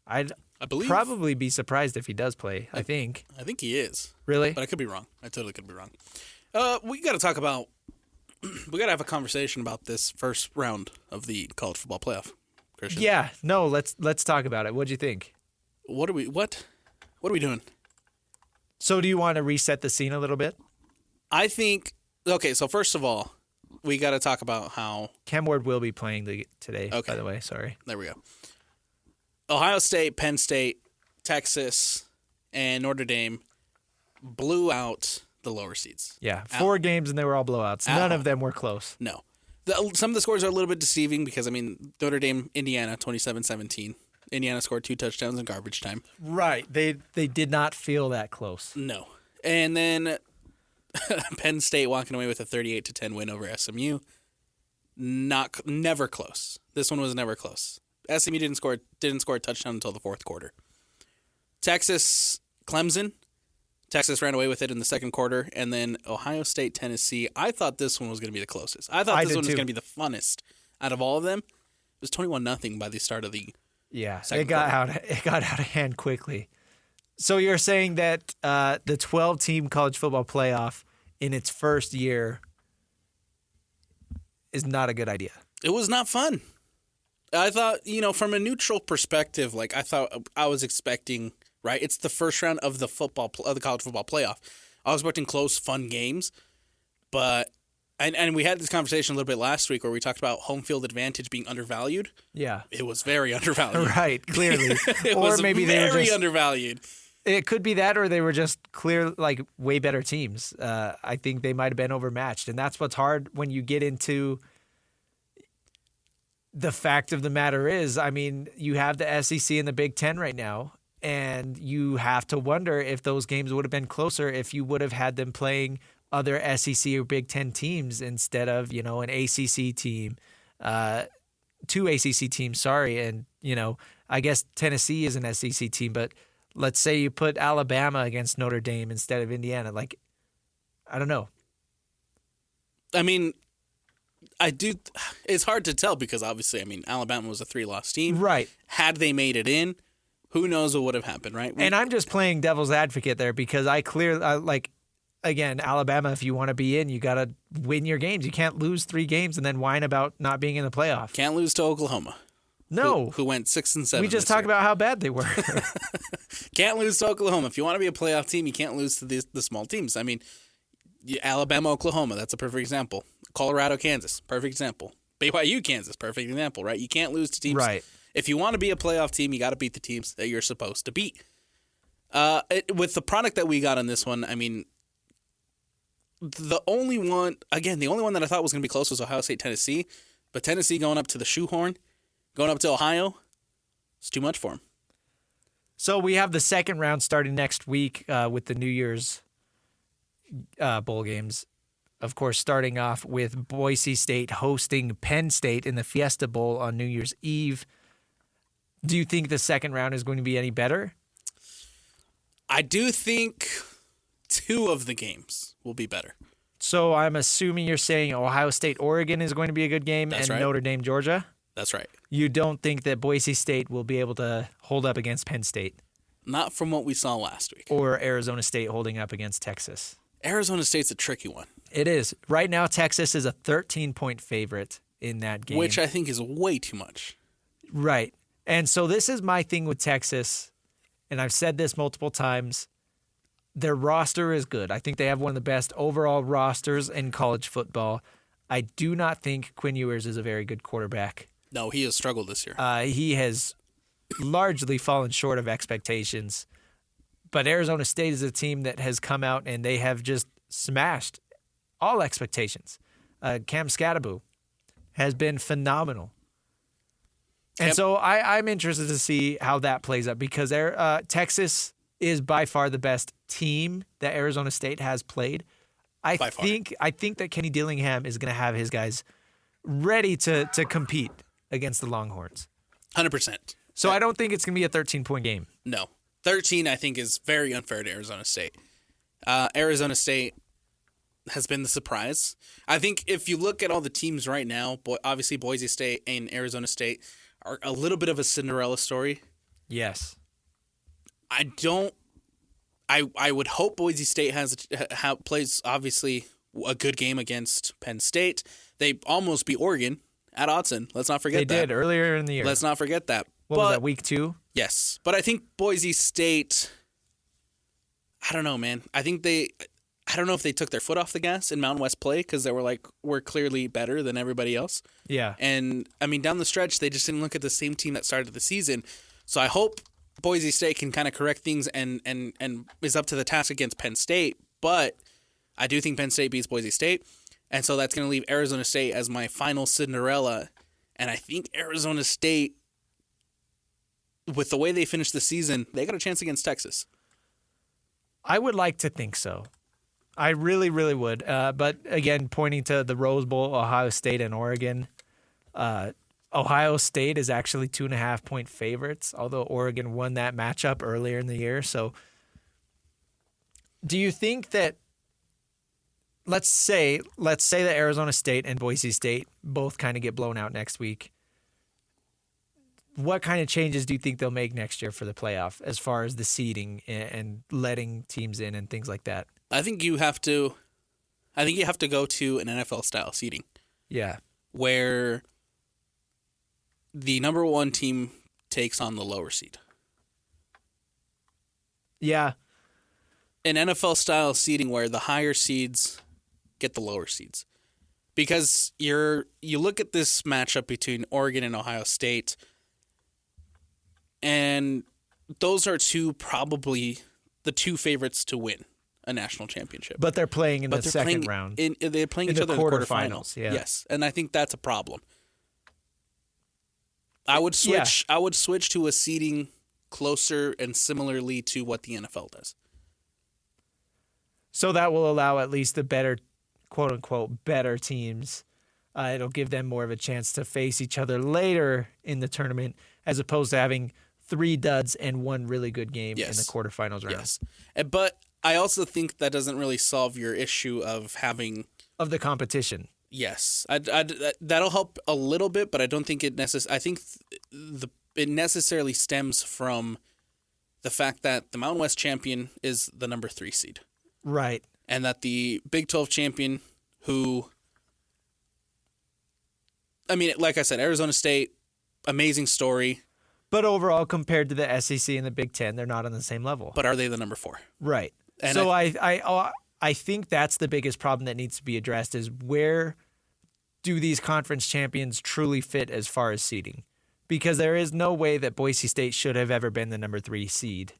I believe probably be surprised if he does play. I think he is. Really? But I could be wrong. I totally could be wrong. We got to talk about. We got to have a conversation about this first round of the college football playoff, Christian. Yeah. No. Let's talk about it. What'd you think? What are we doing? So do you want to reset the scene a little bit? I think. Okay. So first of all, we got to talk about how Cam Ward will be playing today. Okay. By the way, sorry. There we go. Ohio State, Penn State, Texas, and Notre Dame blew out the lower seeds. Yeah, 4 games and they were all blowouts. None of them were close. No. Some of the scores are a little bit deceiving because, I mean, Notre Dame, Indiana, 27-17. Indiana scored 2 touchdowns in garbage time. Right. They did not feel that close. No. And then Penn State walking away with a 38-10 win over SMU. Never close. This one was never close. SMU didn't score a touchdown until the fourth quarter. Texas, Clemson. Texas ran away with it in the second quarter. And then Ohio State, Tennessee. I thought this one was going to be the closest. I thought this one was going to be the funnest out of all of them. It was 21-0 by the start of the it got out of hand quickly. So you're saying that the 12-team college football playoff in its first year is not a good idea. It was not fun. I thought, from a neutral perspective, like I was expecting, right? It's the first round of the college football playoff. I was expecting close, fun games, but and we had this conversation a little bit last week where we talked about home field advantage being undervalued. Yeah, it was very undervalued. Right, clearly, it was maybe very they were just undervalued. It could be that, or they were just clear, like way better teams. I think they might have been overmatched, and that's what's hard when you get into. The fact of the matter is, I mean, you have the SEC and the Big Ten right now, and you have to wonder if those games would have been closer if you would have had them playing other SEC or Big Ten teams instead of, an ACC team, 2 ACC teams, sorry. And, I guess Tennessee is an SEC team, but let's say you put Alabama against Notre Dame instead of Indiana. Like, I don't know. I mean, I do. It's hard to tell because obviously, I mean, Alabama was a 3-loss team. Right. Had they made it in, who knows what would have happened, right? And I'm just playing devil's advocate there because again, Alabama, if you want to be in, you got to win your games. You can't lose 3 games and then whine about not being in the playoff. Can't lose to Oklahoma. No. Who went 6-7. We just talked about how bad they were. Can't lose to Oklahoma. If you want to be a playoff team, you can't lose to the small teams. I mean, Alabama, Oklahoma, that's a perfect example. Colorado, Kansas, perfect example. BYU, Kansas, perfect example, right? You can't lose to teams. Right. If you want to be a playoff team, you got to beat the teams that you're supposed to beat. With the product that we got on this one, I mean, the only one that I thought was going to be close was Ohio State, Tennessee. But Tennessee going up to the shoehorn, going up to Ohio, it's too much for them. So we have the second round starting next week with the New Year's bowl games. Of course, starting off with Boise State hosting Penn State in the Fiesta Bowl on New Year's Eve. Do you think the second round is going to be any better? I do think 2 of the games will be better. So I'm assuming you're saying Ohio State, Oregon is going to be a good game. That's and right. Notre Dame, Georgia? That's right. You don't think that Boise State will be able to hold up against Penn State? Not from what we saw last week. Or Arizona State holding up against Texas? Arizona State's a tricky one. It is. Right now, Texas is a 13-point favorite in that game. Which I think is way too much. Right. And so this is my thing with Texas, and I've said this multiple times. Their roster is good. I think they have one of the best overall rosters in college football. I do not think Quinn Ewers is a very good quarterback. No, he has struggled this year. He has largely fallen short of expectations. But Arizona State is a team that has come out and they have just smashed all expectations. Cam Scatterbo has been phenomenal. And so I'm interested to see how that plays up because Texas is by far the best team that Arizona State has played. I think that Kenny Dillingham is going to have his guys ready to compete against the Longhorns. 100%. So I don't think it's going to be a 13-point game. No. 13, I think, is very unfair to Arizona State. Arizona State has been the surprise. I think if you look at all the teams right now, obviously Boise State and Arizona State are a little bit of a Cinderella story. Yes. I would hope Boise State plays, obviously, a good game against Penn State. They almost beat Oregon at Autzen. Let's not forget that. They did earlier in the year. Let's not forget that. What was that, week 2? Yes. But I think Boise State, I don't know, man. I don't know if they took their foot off the gas in Mountain West play because they were like, we're clearly better than everybody else. Yeah. And, I mean, down the stretch, they just didn't look at the same team that started the season. So I hope Boise State can kind of correct things and is up to the task against Penn State. But I do think Penn State beats Boise State. And so that's going to leave Arizona State as my final Cinderella. And I think Arizona State, with the way they finished the season, they got a chance against Texas. I would like to think so. I really, really would. But again, pointing to the Rose Bowl, Ohio State and Oregon, Ohio State is actually 2.5-point favorites, although Oregon won that matchup earlier in the year. So do you think that, let's say that Arizona State and Boise State both kind of get blown out next week. What kind of changes do you think they'll make next year for the playoff as far as the seeding and letting teams in and things like that? I think you have to go to an NFL style seeding. Yeah. Where the number 1 team takes on the lower seed. Yeah. An NFL style seeding where the higher seeds get the lower seeds. Because you look at this matchup between Oregon and Ohio State, and those are probably the 2 favorites to win a national championship. But they're playing in the second round. They're playing each other in the quarterfinals. Yeah. Yes, and I think that's a problem. I would switch. Yeah. I would switch to a seeding closer and similarly to what the NFL does. So that will allow at least the better, quote unquote, better teams. It'll give them more of a chance to face each other later in the tournament, as opposed to having 3 duds and 1 really good game in the quarterfinals round. Yes, but I also think that doesn't really solve your issue of having the competition. Yes, that'll help a little bit, but I don't think it I think it necessarily stems from the fact that the Mountain West champion is the number 3 seed, Right. and that the Big 12 champion, who, I mean, like I said, Arizona State, amazing story, But overall, compared to the SEC and the Big Ten, they're not on the same level. but are they the number 4? Right. And So I think that's the biggest problem that needs to be addressed is where do these conference champions truly fit as far as seeding? Because there is no way that Boise State should have ever been the number 3 seed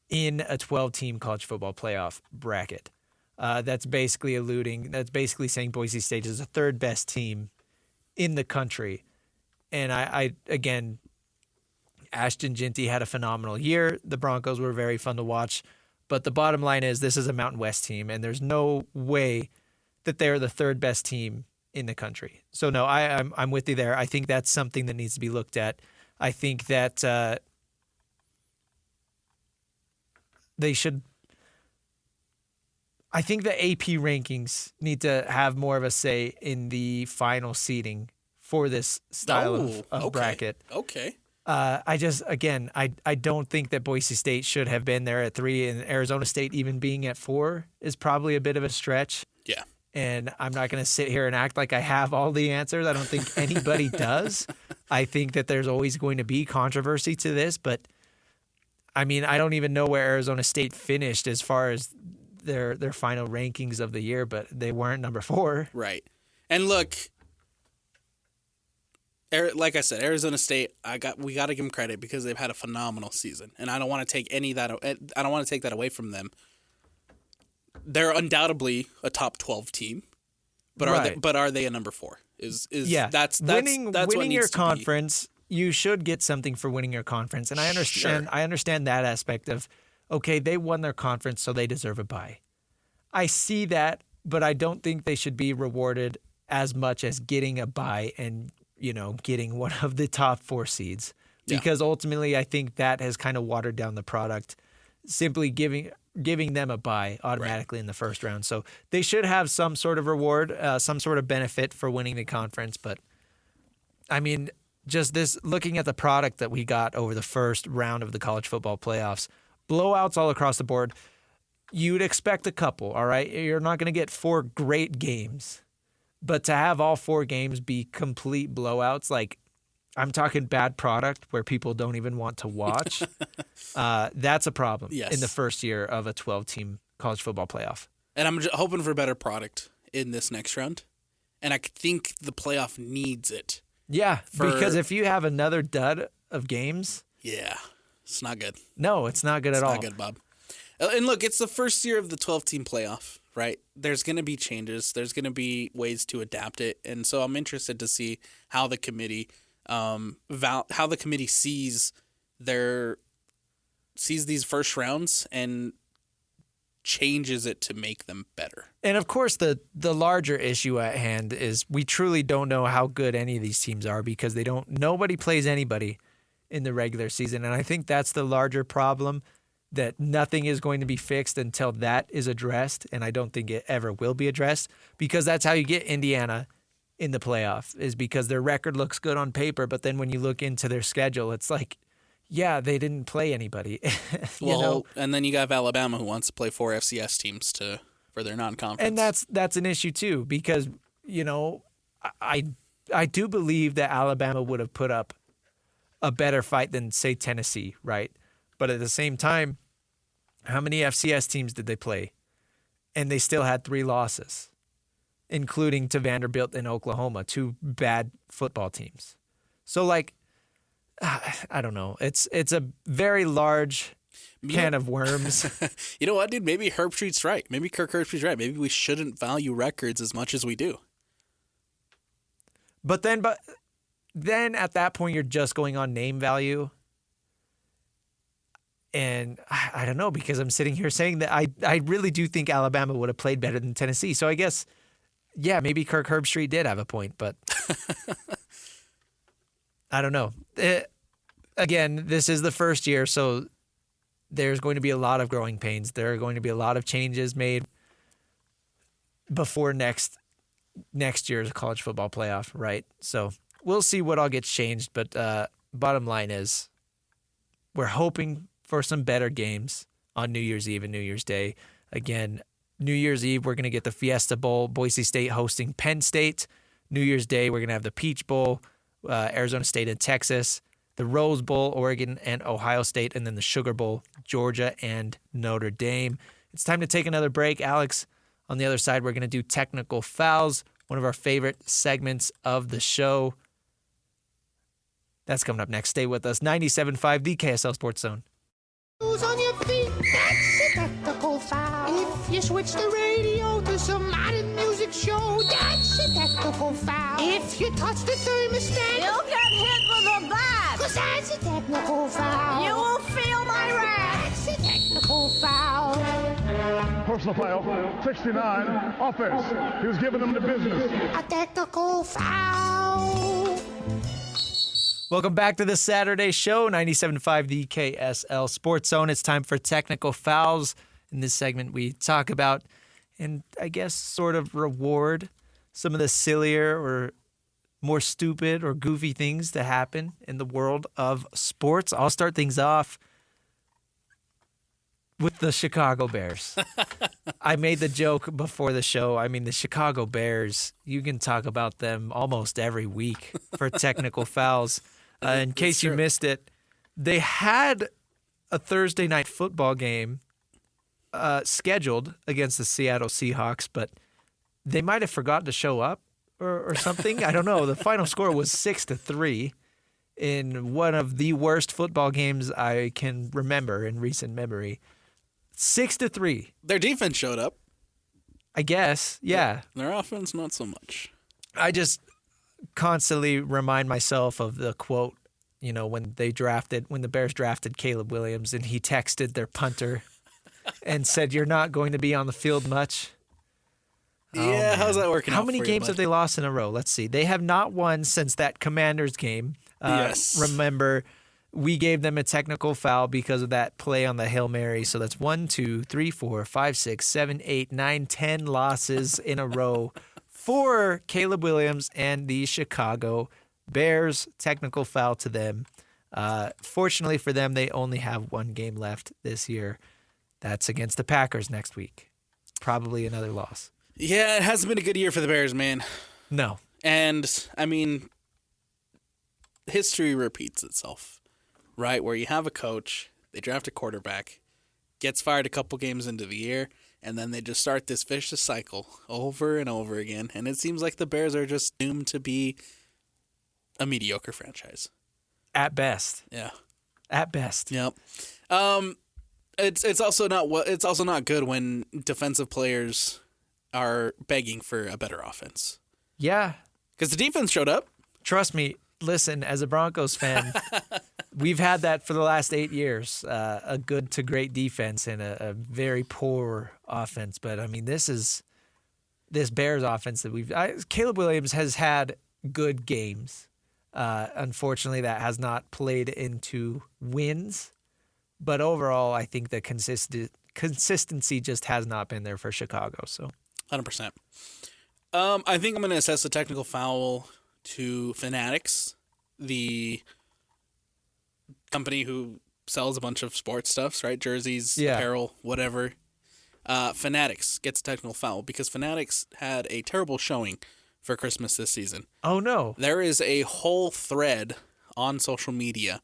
in a 12-team college football playoff bracket. That's basically saying Boise State is the third best team in the country. And I again, Ashton Ginty had a phenomenal year. The Broncos were very fun to watch. But the bottom line is this is a Mountain West team, and there's no way that they're the third best team in the country. So, no, I'm with you there. I think that's something that needs to be looked at. I think that they should – I think the AP rankings need to have more of a say in the final seeding for this style of bracket. Okay. I don't think that Boise State should have been there at 3, and Arizona State even being at 4 is probably a bit of a stretch. Yeah. And I'm not going to sit here and act like I have all the answers. I don't think anybody does. I think that there's always going to be controversy to this, but I mean, I don't even know where Arizona State finished as far as their final rankings of the year, but they weren't number 4. Right. And look, like I said, Arizona State, we got to give them credit because they've had a phenomenal season, and I don't want to take that away from them. They're undoubtedly a top 12 team, but are they a number 4? That's winning what your needs to conference. You should get something for winning your conference, and I understand. Sure. I understand that aspect of, okay, they won their conference, so they deserve a bye. I see that, but I don't think they should be rewarded as much as getting a bye and getting one of the top 4 seeds, because ultimately I think that has kind of watered down the product. Simply giving them a bye automatically in the first round. So they should have some sort of reward, some sort of benefit for winning the conference. But I mean, just this, looking at the product that we got over the first round of the college football playoffs, blowouts all across the board. You'd expect a couple, all right? You're not going to get 4 great games, but to have all 4 games be complete blowouts, like I'm talking bad product where people don't even want to watch. That's a problem in the first year of a 12-team college football playoff. And I'm just hoping for better product in this next round. And I think the playoff needs it. Yeah, because if you have another dud of games. Yeah, it's not good. No, it's not good at all. It's not good, Bob. And look, it's the first year of the 12-team playoff, right? There's going to be changes. There's going to be ways to adapt it. And so I'm interested to see how the committee sees these first rounds and changes it to make them better. And of course, the larger issue at hand is we truly don't know how good any of these teams are because nobody plays anybody in the regular season. And I think that's the larger problem, that nothing is going to be fixed until that is addressed. And I don't think it ever will be addressed, because that's how you get Indiana in the playoff, is because their record looks good on paper. But then when you look into their schedule, it's like, yeah, they didn't play anybody. And then you got Alabama, who wants to play 4 FCS teams for their non-conference. And that's an issue too, because I do believe that Alabama would have put up a better fight than, say, Tennessee, right? But at the same time, how many FCS teams did they play? And they still had 3 losses, including to Vanderbilt and Oklahoma, 2 bad football teams. So, I don't know. It's a very large can of worms. You know what, dude? Maybe Herbstreit's right. Maybe Kirk Herbstreit's right. Maybe we shouldn't value records as much as we do. But then at that point, you're just going on name value. And I don't know, because I'm sitting here saying that I really do think Alabama would have played better than Tennessee. So I guess, yeah, maybe Kirk Herbstreit did have a point, but I don't know. Again, this is the first year, so there's going to be a lot of growing pains. There are going to be a lot of changes made before next next year's college football playoff, right? So we'll see what all gets changed. But bottom line is we're hoping for some better games on New Year's Eve and New Year's Day. Again, New Year's Eve, we're going to get the Fiesta Bowl, Boise State hosting Penn State. New Year's Day, we're going to have the Peach Bowl, Arizona State and Texas, the Rose Bowl, Oregon and Ohio State, and then the Sugar Bowl, Georgia and Notre Dame. It's time to take another break. Alex, on the other side, we're going to do technical fouls, one of our favorite segments of the show. That's coming up next. Stay with us. 97.5, the KSL Sports Zone. Who's on your feet? That's a technical foul. If you switch the radio to some modern music show, that's a technical foul. If you touch the thermostat, You'll get hit with a bat. 'cause that's a technical foul. You will feel my wrath. That's a technical foul. Personal foul, 69, offense. He was giving them the business. A technical foul. Welcome back to the Saturday show, 97.5 the KSL Sports Zone. It's time for technical fouls. In this segment, we talk about and I guess sort of reward some of the sillier or more stupid or goofy things that happen in the world of sports. I'll start things off with the Chicago Bears. I made the joke before the show. I mean, the Chicago Bears, you can talk about them almost every week for technical fouls. In case you missed it, they had a Thursday night football game scheduled against the Seattle Seahawks, but they might have forgotten to show up or something. I don't know. The final score was 6-3 in one of the worst football games I can remember in recent memory. 6-3. Their defense showed up. I guess, yeah. Their offense, not so much. I just constantly remind myself of the quote, you know, when the Bears drafted Caleb Williams and he texted their punter and said, "You're not going to be on the field much." Yeah, how's that working out How many for you, games bud? have they lost in a row? Let's see. They have not won since that Commanders game. Yes. Remember, we gave them a technical foul because of that play on the Hail Mary. So that's 1, 2, 3, 4, 5, 6, 7, 8, 9, 10 losses in a row for Caleb Williams and the Chicago Bears. Technical foul to them. Fortunately for them, they only have one game left this year. That's against the Packers next week. Probably another loss. Yeah, it hasn't been a good year for the Bears, man. No. And, I mean, history repeats itself, right? Where you have a coach, they draft a quarterback, gets fired a couple games into the year, and then they just start this vicious cycle over and over again. And it seems like the Bears are just doomed to be a mediocre franchise. At best. Yeah. At best. Yep. It's also not good when defensive players are begging for a better offense. Yeah. Because the defense showed up. Trust me, listen, as a Broncos fan, we've had that for the last 8 years. A good to great defense and a very poor offense. But, I mean, this Bears offense that Caleb Williams has had good games. Unfortunately, that has not played into wins. But overall, I think the consistency just has not been there for Chicago. So 100%. I think I'm going to assess the technical foul to Fanatics, the company who sells a bunch of sports stuffs, right? Jerseys, apparel, whatever. Fanatics gets a technical foul because Fanatics had a terrible showing for Christmas this season. Oh, no. There is a whole thread on social media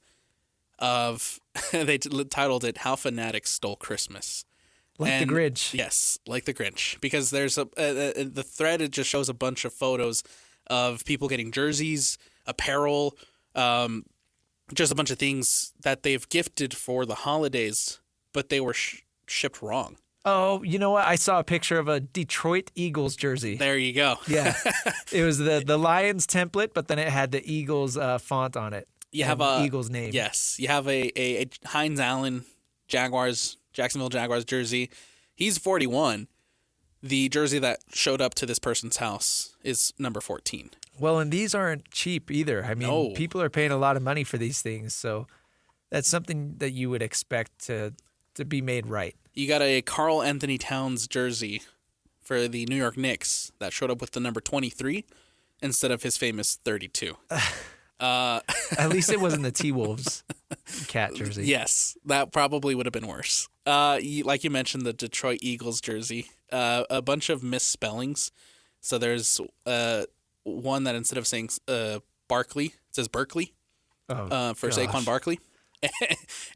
of they titled it "How Fanatics Stole Christmas." Like the Grinch. Yes, like the Grinch. Because there's the thread, it just shows a bunch of photos of people getting jerseys, apparel, just a bunch of things that they've gifted for the holidays, but they were shipped wrong. Oh, you know what? I saw a picture of a Detroit Eagles jersey. There you go. Yeah. It was the Lions template, but then it had the Eagles font on it. You have a Eagles name. Yes, you have a Heinz Allen Jacksonville Jaguars jersey. He's 41. The jersey that showed up to this person's house is number 14. Well, and these aren't cheap either. I mean, people are paying a lot of money for these things, so that's something that you would expect to be made right. You got a Karl Anthony Towns jersey for the New York Knicks that showed up with the number 23 instead of his famous 32. At least it wasn't the T-Wolves cat jersey. Yes, that probably would have been worse. Like you mentioned, the Detroit Eagles jersey, a bunch of misspellings. So there's one that instead of saying Barkley, it says Berkeley for Saquon Barkley.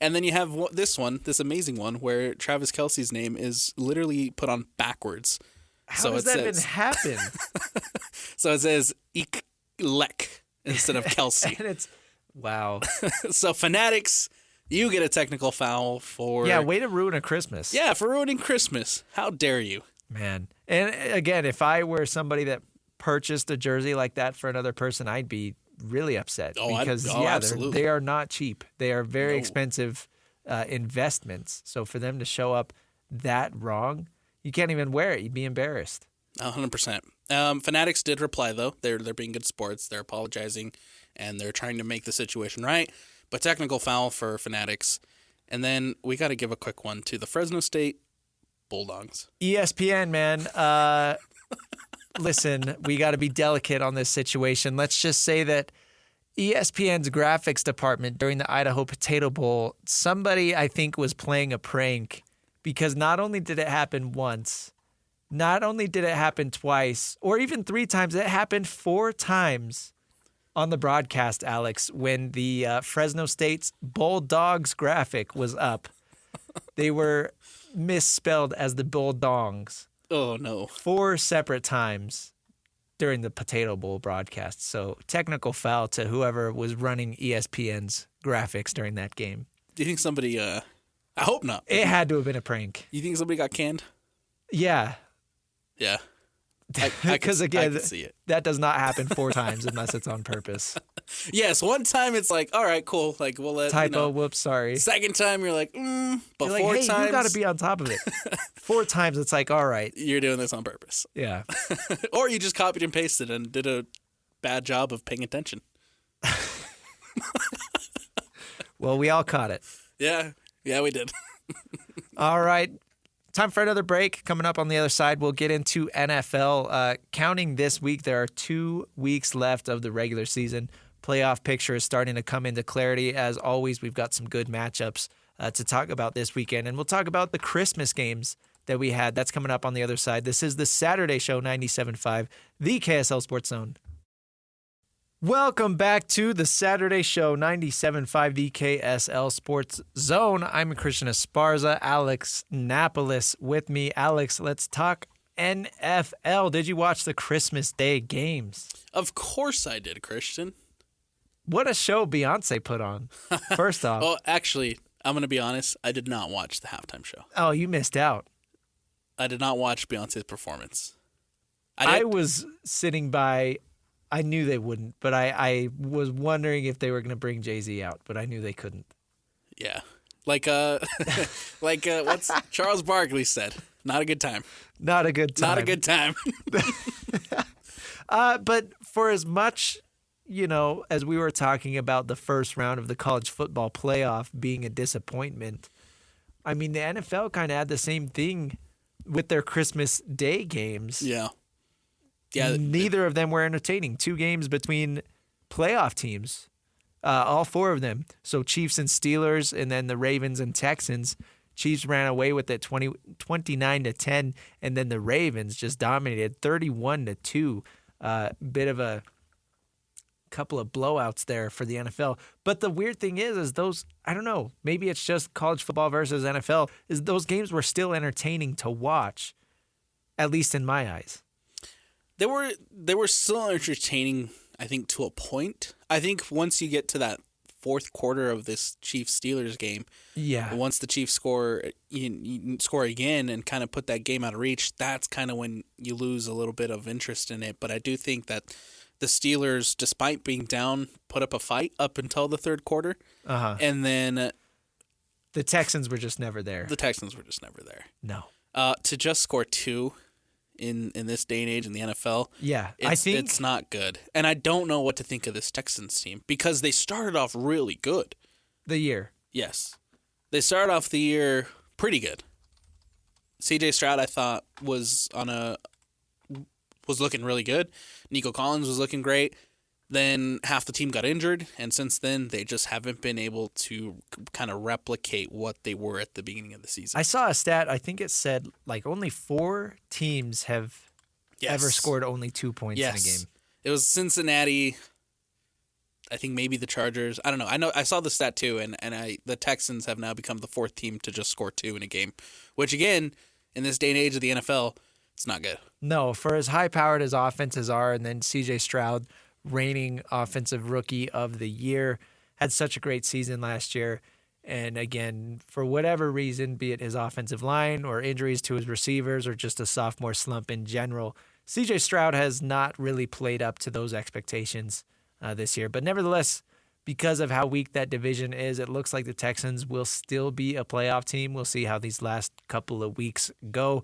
And then you have this amazing one, where Travis Kelce's name is literally put on backwards. How does that even happen? So it says Eklek instead of Kelsey. And it's, wow. So Fanatics, you get a technical foul for... Yeah, way to ruin a Christmas. Yeah, for ruining Christmas. How dare you? Man. And again, if I were somebody that purchased a jersey like that for another person, I'd be really upset. Because, absolutely. they are not cheap. They are very expensive investments. So for them to show up that wrong, you can't even wear it. You'd be embarrassed. 100%. Fanatics did reply, though. They're being good sports. They're apologizing, and they're trying to make the situation right. But technical foul for Fanatics. And then we got to give a quick one to the Fresno State Bulldogs. ESPN, man. Listen, we got to be delicate on this situation. Let's just say that ESPN's graphics department during the Idaho Potato Bowl, somebody I think was playing a prank, because not only did it happen once, not only did it happen twice, or even 3 times, it happened 4 times on the broadcast, Alex, when the Fresno State's Bulldogs graphic was up. They were misspelled as the Bulldogs. Oh, no. 4 separate times during the Potato Bowl broadcast. So technical foul to whoever was running ESPN's graphics during that game. Do you think somebody... I hope not. It had to have been a prank. You think somebody got canned? Yeah. Yeah. Because again, I can see it. That does not happen 4 times unless it's on purpose. Yes, one time it's like, all right, cool. Like, we'll let Typo, whoops, sorry. Second time you're like, but You're like, 4 hey, times you got to be on top of it. 4 times it's like, all right. you're doing this on purpose. Yeah. Or you just copied and pasted and did a bad job of paying attention. Well, we all caught it. Yeah, we did. All right. Time for another break. Coming up on the other side, we'll get into NFL. Counting this week, there are 2 weeks left of the regular season. Playoff picture is starting to come into clarity. As always, we've got some good matchups to talk about this weekend. And we'll talk about the Christmas games that we had. That's coming up on the other side. This is the Saturday Show, 97.5, the KSL Sports Zone. Welcome back to the Saturday Show, 97.5, the KSL Sports Zone. I'm Christian Esparza, Alex Napoles with me. Alex, let's talk NFL. Did you watch the Christmas Day games? Of course I did, Christian. What a show Beyonce put on, first off. Well, actually, I'm going to be honest. I did not watch the halftime show. Oh, you missed out. I did not watch Beyonce's performance. I was sitting by... I knew they wouldn't, but I was wondering if they were going to bring Jay-Z out, but I knew they couldn't. Yeah. Like what's Charles Barkley said, not a good time. Not a good time. Not a good time. But for as much, as we were talking about the first round of the college football playoff being a disappointment, I mean, the NFL kind of had the same thing with their Christmas Day games. Yeah. Yeah, neither of them were entertaining. 2 games between playoff teams, all 4 of them. So Chiefs and Steelers, and then the Ravens and Texans. Chiefs ran away with it 29-10, and then the Ravens just dominated 31-2. Bit of a couple of blowouts there for the NFL. But the weird thing is those, I don't know, maybe it's just college football versus NFL, is those games were still entertaining to watch, at least in my eyes. They were still entertaining, I think, to a point. I think once you get to that fourth quarter of this Chiefs-Steelers game, once the Chiefs score again and kind of put that game out of reach, that's kind of when you lose a little bit of interest in it. But I do think that the Steelers, despite being down, put up a fight up until the third quarter. And then... the Texans were just never there. No. No. To just score 2... In this day and age in the NFL, I think it's not good. And I don't know what to think of this Texans team because they started off really good. The year. Yes. They started off the year pretty good. C.J. Stroud, I thought, was looking really good. Nico Collins was looking great. Then half the team got injured, and since then they just haven't been able to kind of replicate what they were at the beginning of the season. I saw a stat. I think it said like only 4 teams have ever scored only 2 points in a game. It was Cincinnati. I think maybe the Chargers. I don't know. I saw the stat too, and the Texans have now become the 4th team to just score 2 in a game, which again, in this day and age of the NFL, it's not good. No, for as high-powered as offenses are, and then C.J. Stroud, reigning offensive rookie of the year, had such a great season last year. And again, for whatever reason, be it his offensive line or injuries to his receivers or just a sophomore slump in general, C.J. Stroud has not really played up to those expectations this year. But nevertheless, because of how weak that division is, it looks like the Texans will still be a playoff team. We'll see how these last couple of weeks go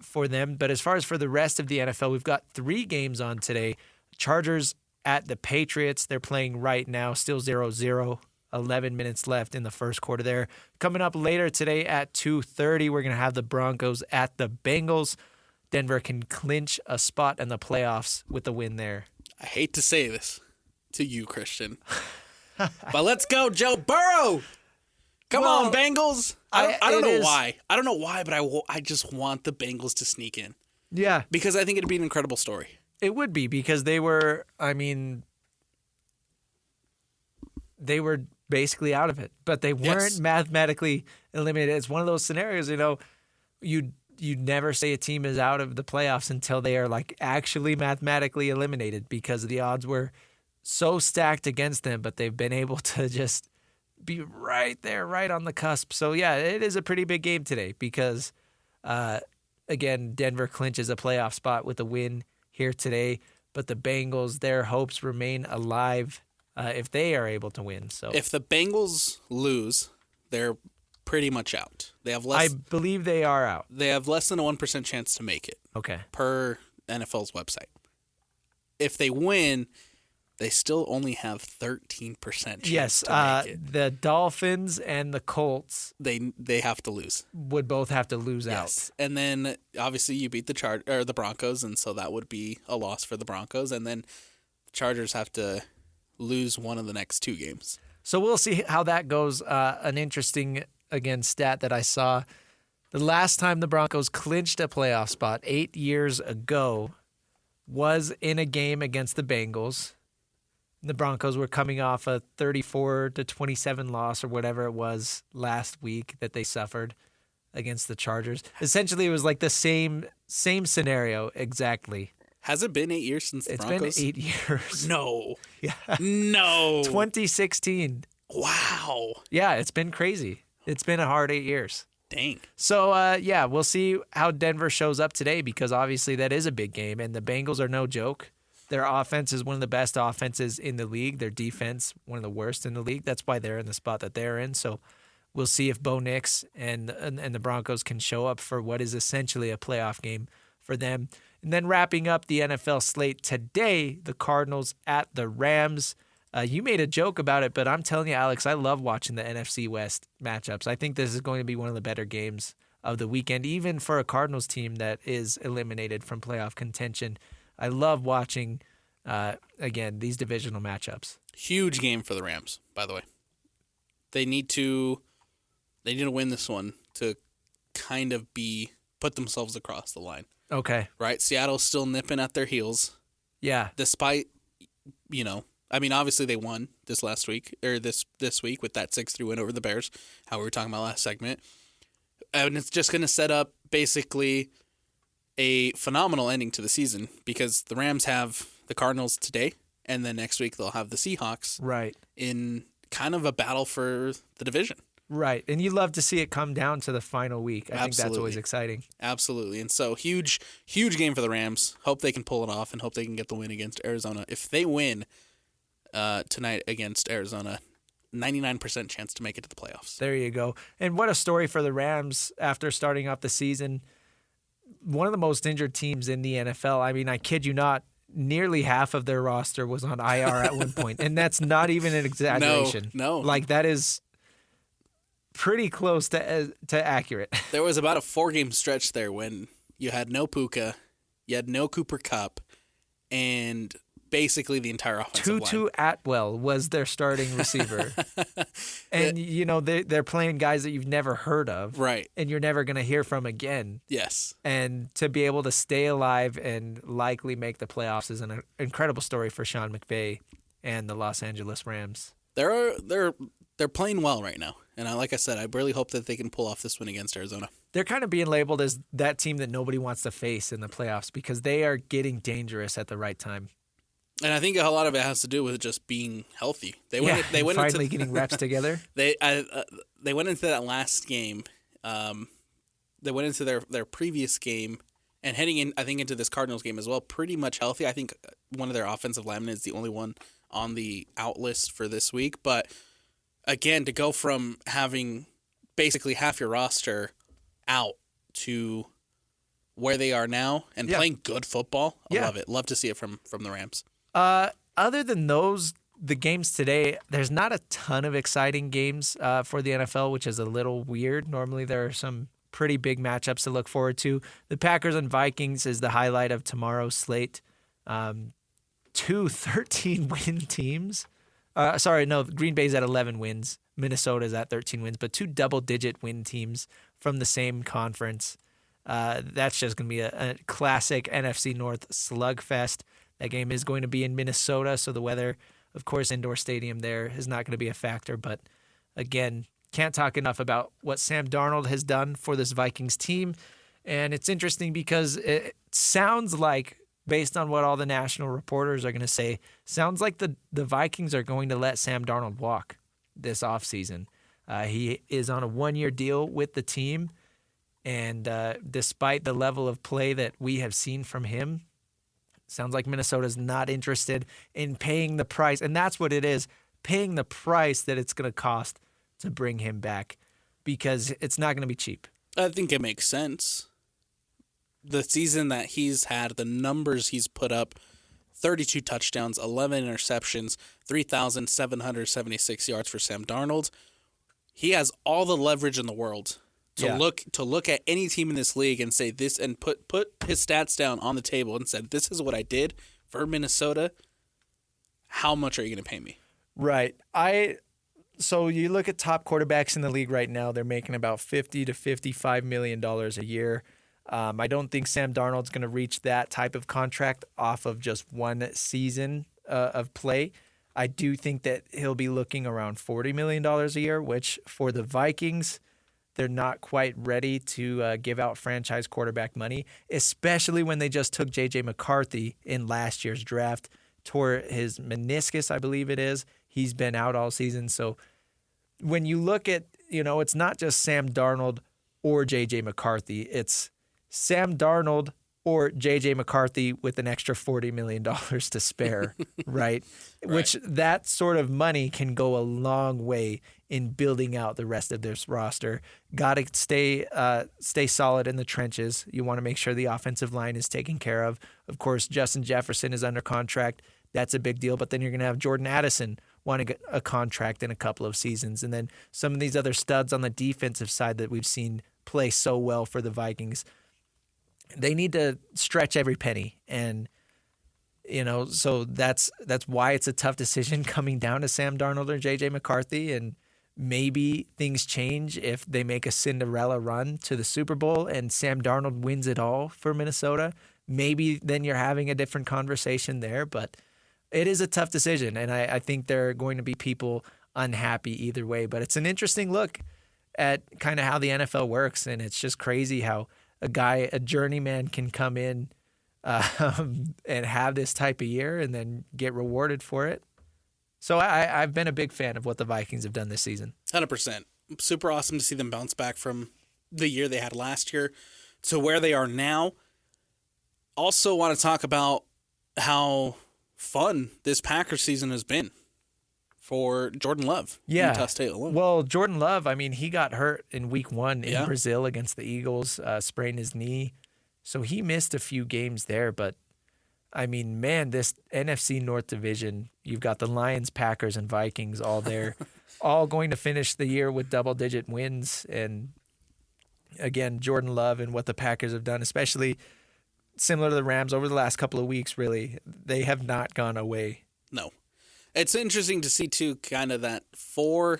for them. But as far as for the rest of the NFL, we've got 3 games on today. Chargers at the Patriots. They're playing right now, still 0-0. 11 minutes left in the first quarter there. Coming up later today at 2:30, we're going to have the Broncos at the Bengals. Denver can clinch a spot in the playoffs with the win there. I hate to say this to you, Christian, but let's go, Joe Burrow. Come on, Bengals. I don't know why. I don't know why, but I just want the Bengals to sneak in. Yeah. Because I think it'd be an incredible story. It would be because they were basically out of it, but they weren't mathematically eliminated. It's one of those scenarios, you never say a team is out of the playoffs until they are like actually mathematically eliminated because the odds were so stacked against them, but they've been able to just be right there, right on the cusp. So yeah, it is a pretty big game today because, again, Denver clinches a playoff spot with a win here today, but the Bengals, their hopes remain alive if they are able to win. So if the Bengals lose, they're pretty much out. They have I believe they are out. They have less than a 1% chance to make it. Okay. Per NFL's website. If they win, they still only have 13% chance to make it. The Dolphins and the Colts they have to lose. Would both have to lose out. And then obviously you beat the Broncos, and so that would be a loss for the Broncos, and then the Chargers have to lose one of the next 2 games. So we'll see how that goes. An interesting, again, stat that I saw. The last time the Broncos clinched a playoff spot 8 years ago was in a game against the Bengals. The Broncos were coming off a 34-27 loss or whatever it was last week that they suffered against the Chargers. Essentially, it was like the same scenario exactly. Has it been 8 years since the Broncos? It's been 8 years. No. Yeah. No. 2016. Wow. Yeah, it's been crazy. It's been a hard 8 years. Dang. So, we'll see how Denver shows up today because obviously that is a big game, and the Bengals are no joke. Their offense is one of the best offenses in the league. Their defense, one of the worst in the league. That's why they're in the spot that they're in. So we'll see if Bo Nix and the Broncos can show up for what is essentially a playoff game for them. And then wrapping up the NFL slate today, the Cardinals at the Rams. You made a joke about it, but I'm telling you, Alex, I love watching the NFC West matchups. I think this is going to be one of the better games of the weekend, even for a Cardinals team that is eliminated from playoff contention. I love watching, again, these divisional matchups. Huge game for the Rams, by the way. They need to win this one to kind of put themselves across the line. Okay. Right? Seattle's still nipping at their heels. Yeah. Despite, obviously they won this last week, or this week with that 6-3 win over the Bears, how we were talking about last segment. And it's just going to set up basically a phenomenal ending to the season because the Rams have the Cardinals today, and then next week they'll have the Seahawks. Right. In kind of a battle for the division. Right. And you love to see it come down to the final week. I think that's always exciting. Absolutely. And so huge game for the Rams. Hope they can pull it off and hope they can get the win against Arizona. If they win tonight against Arizona, 99% chance to make it to the playoffs. There you go. And what a story for the Rams after starting off the season. One of the most injured teams in the NFL. I mean, I kid you not, nearly half of their roster was on IR at one point. And that's not even an exaggeration. No. Like, that is pretty close to accurate. There was about a 4-game stretch there when you had no Puka, you had no Cooper Kupp, and basically the entire offensive line. Tutu Atwell was their starting receiver. And, they're playing guys that you've never heard of. Right. And you're never going to hear from again. Yes. And to be able to stay alive and likely make the playoffs is an incredible story for Sean McVay and the Los Angeles Rams. They're playing well right now. And like I said, I really hope that they can pull off this win against Arizona. They're kind of being labeled as that team that nobody wants to face in the playoffs because they are getting dangerous at the right time. And I think a lot of it has to do with just being healthy. They went finally getting reps together. They went into that last game. They went into their previous game and heading in, I think, into this Cardinals game as well, pretty much healthy. I think one of their offensive linemen is the only one on the out list for this week. But again, to go from having basically half your roster out to where they are now and playing good football, I love it. Love to see it from the Rams. Other than the games today, there's not a ton of exciting games for the NFL, which is a little weird. Normally, there are some pretty big matchups to look forward to. The Packers and Vikings is the highlight of tomorrow's slate. 2 13-win teams. Green Bay's at 11 wins. Minnesota's at 13 wins, but 2 double-digit win teams from the same conference. That's just going to be a classic NFC North slugfest. That game is going to be in Minnesota, so the weather, of course, indoor stadium there is not going to be a factor. But again, can't talk enough about what Sam Darnold has done for this Vikings team. And it's interesting because it sounds like, based on what all the national reporters are going to say, sounds like the Vikings are going to let Sam Darnold walk this offseason. He is on a 1-year deal with the team. And despite the level of play that we have seen from him, sounds like Minnesota's not interested in paying the price. And that's what it is, paying the price that it's going to cost to bring him back, because it's not going to be cheap. I think it makes sense. The season that he's had, the numbers he's put up, 32 touchdowns, 11 interceptions, 3,776 yards for Sam Darnold. He has all the leverage in the world to look at any team in this league and say this, and put his stats down on the table and said, this is what I did for Minnesota. How much are you going to pay me? Right. So you look at top quarterbacks in the league right now, they're making about $50 to $55 million a year. I don't think Sam Darnold's going to reach that type of contract off of just one season of play. I do think that he'll be looking around $40 million a year, which for the Vikings, they're not quite ready to give out franchise quarterback money, especially when they just took J.J. McCarthy in last year's draft, tore his meniscus, I believe it is. He's been out all season. So when you look at, it's not just Sam Darnold or J.J. McCarthy. It's Sam Darnold or J.J. McCarthy with an extra $40 million to spare, right? Which that sort of money can go a long way in building out the rest of this roster. Got to stay solid in the trenches. You want to make sure the offensive line is taken care of. Of course, Justin Jefferson is under contract. That's a big deal. But then you're going to have Jordan Addison wanting a contract in a couple of seasons. And then some of these other studs on the defensive side that we've seen play so well for the Vikings. They need to stretch every penny. And, so that's why it's a tough decision coming down to Sam Darnold or J.J. McCarthy. And maybe things change if they make a Cinderella run to the Super Bowl and Sam Darnold wins it all for Minnesota. Maybe then you're having a different conversation there. But it is a tough decision. And I think there are going to be people unhappy either way. But it's an interesting look at kind of how the NFL works. And it's just crazy how a journeyman can come in and have this type of year and then get rewarded for it. So I've been a big fan of what the Vikings have done this season. 100%. Super awesome to see them bounce back from the year they had last year to where they are now. Also want to talk about how fun this Packers season has been for Jordan Love. Utah State alone. Well, Jordan Love, he got hurt in week 1 in Brazil against the Eagles, sprained his knee. So he missed a few games there. But, this NFC North division, you've got the Lions, Packers, and Vikings all there. all going to finish the year with double-digit wins. And again, Jordan Love and what the Packers have done, especially similar to the Rams over the last couple of weeks, really, they have not gone away. No. It's interesting to see, too, kind of that three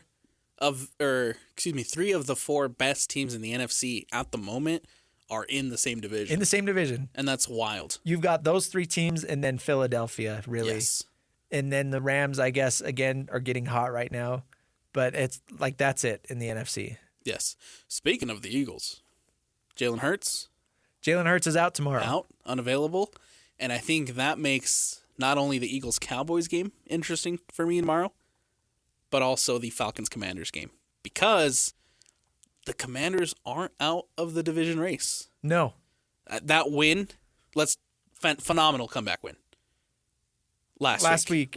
of the four best teams in the NFC at the moment are in the same division. In the same division. And that's wild. You've got those three teams and then Philadelphia, really. Yes. And then the Rams, I guess, again, are getting hot right now. But it's like that's it in the NFC. Yes. Speaking of the Eagles, Jalen Hurts. Jalen Hurts is out tomorrow. Out, unavailable. And I think that makes not only the Eagles-Cowboys game interesting for me tomorrow, but also the Falcons-Commanders game. Because the Commanders aren't out of the division race. No. That win, phenomenal comeback win. Last week,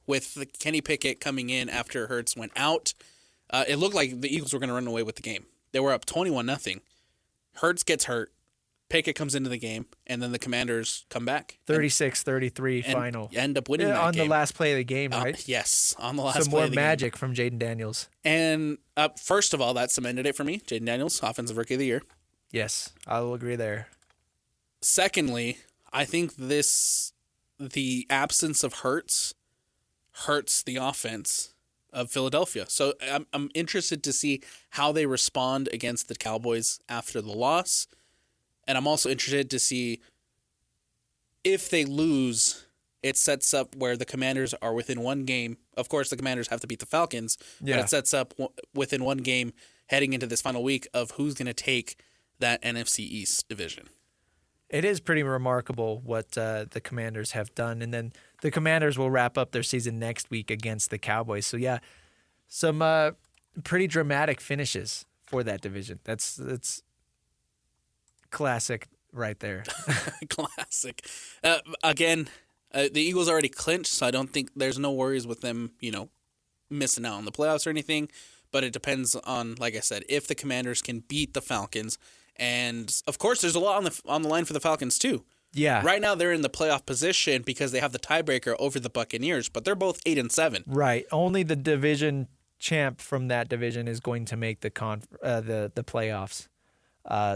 with Kenny Pickett coming in after Hurts went out. It looked like the Eagles were going to run away with the game. They were up 21-0. Hurts gets hurt. Pickett comes into the game, and then the Commanders come back. 36-33 final. End up winning that on game. the last play of the game, right? Yes, on the last Some play more of the magic game. from Jaden Daniels. And first of all, that cemented it for me. Jaden Daniels, Offensive Rookie of the Year. Yes, I will agree there. Secondly, I think the absence of Hurts hurts the offense of Philadelphia. So I'm interested to see how they respond against the Cowboys after the loss. And I'm also interested to see if they lose, it sets up where the Commanders are within one game. Of course, the Commanders have to beat the Falcons, but it sets up within one game heading into this final week of who's going to take that NFC East division. It is pretty remarkable what the Commanders have done. And then the Commanders will wrap up their season next week against the Cowboys. So, yeah, some pretty dramatic finishes for that division. That's classic right there. Classic. Again, the Eagles already clinched, so I don't think there's no worries with them, missing out on the playoffs or anything. But it depends on, like I said, if the Commanders can beat the Falcons. And, of course, there's a lot on the line for the Falcons, too. Yeah. Right now, they're in the playoff position because they have the tiebreaker over the Buccaneers, but they're both 8-7. Right. Only the division champ from that division is going to make the playoffs.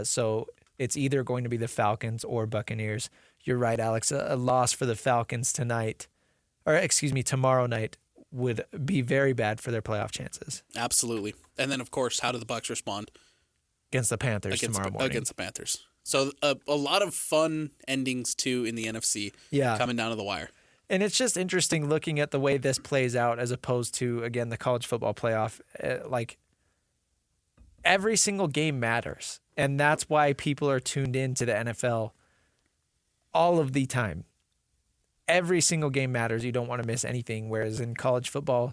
So it's either going to be the Falcons or Buccaneers. You're right, Alex. A loss for the Falcons tomorrow night would be very bad for their playoff chances. Absolutely. And then, of course, how do the Bucs respond? Against the Panthers tomorrow morning. Against the Panthers. So a lot of fun endings, too, in the NFC coming down to the wire. And it's just interesting looking at the way this plays out as opposed to, again, the college football playoff. Like, every single game matters. And that's why people are tuned in to the NFL all of the time. Every single game matters. You don't want to miss anything. Whereas in college football,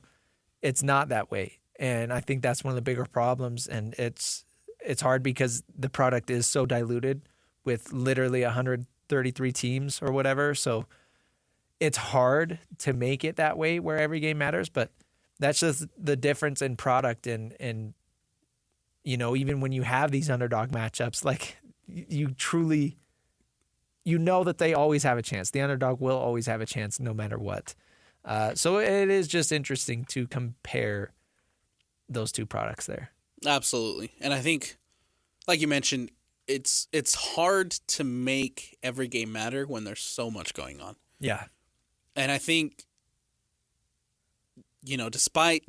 it's not that way. And I think that's one of the bigger problems. And it's hard because the product is so diluted with literally 133 teams or whatever. So it's hard to make it that way where every game matters. But that's just the difference in product and even when you have these underdog matchups, like you truly, that they always have a chance. The underdog will always have a chance no matter what. So it is just interesting to compare those two products there. Absolutely. And I think, like you mentioned, it's hard to make every game matter when there's so much going on. Yeah. And I think, despite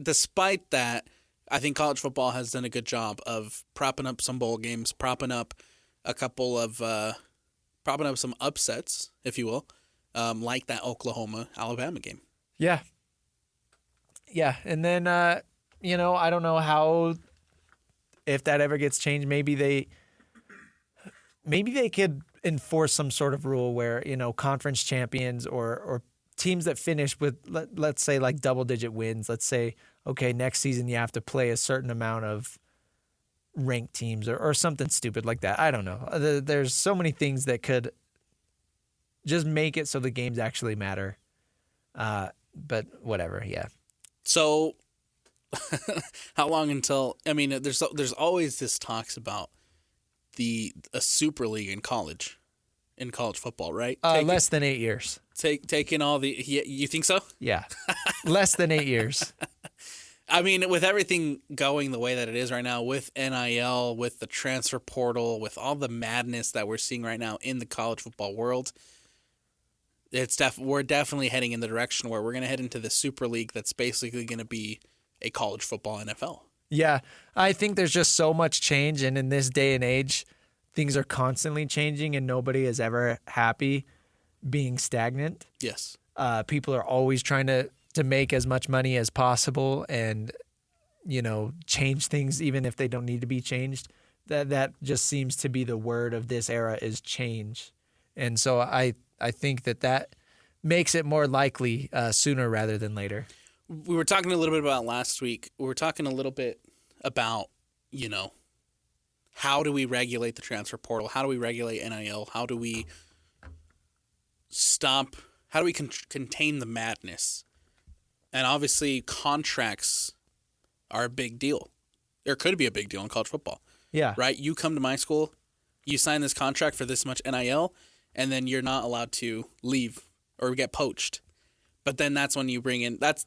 that, I think college football has done a good job of propping up some bowl games, propping up some upsets, if you will, like that Oklahoma-Alabama game. Yeah. Yeah. And then, I don't know if that ever gets changed. Maybe they could enforce some sort of rule where, conference champions or teams that finish with, let's say, like double-digit wins. Let's say, okay, next season you have to play a certain amount of ranked teams or something stupid like that. I don't know. There's so many things that could just make it so the games actually matter. But whatever, yeah. So how long until, there's always this talks about a super league in college football, right? Less than 8 years. Taking all the, you think so? Yeah. Less than 8 years. I mean, with everything going the way that it is right now, with NIL, with the transfer portal, with all the madness that we're seeing right now in the college football world, we're definitely heading in the direction where we're going to head into the Super League that's basically going to be a college football NFL. Yeah, I think there's just so much change, and in this day and age, things are constantly changing, and nobody is ever happy being stagnant. Yes. People are always trying to make as much money as possible and, change things even if they don't need to be changed. That just seems to be the word of this era is change. And so I think that makes it more likely sooner rather than later. We were talking a little bit about last week. We were talking a little bit about, how do we regulate the transfer portal? How do we regulate NIL? How do we contain the madness? And obviously, contracts are a big deal. Or could be a big deal in college football. Yeah. Right? You come to my school, you sign this contract for this much NIL, and then you're not allowed to leave or get poached. But then that's when you bring in that's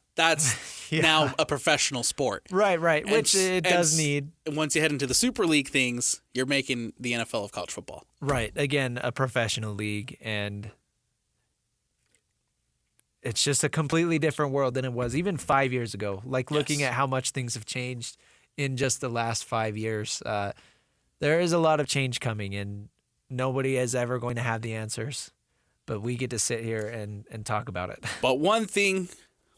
Yeah. now a professional sport. Right, which it does need. Once you head into the Super League things, you're making the NFL of college football. Right. Again, a professional league, and it's just a completely different world than it was even 5 years ago. Looking at how much things have changed in just the last 5 years, there is a lot of change coming, and nobody is ever going to have the answers. But we get to sit here and talk about it. But one thing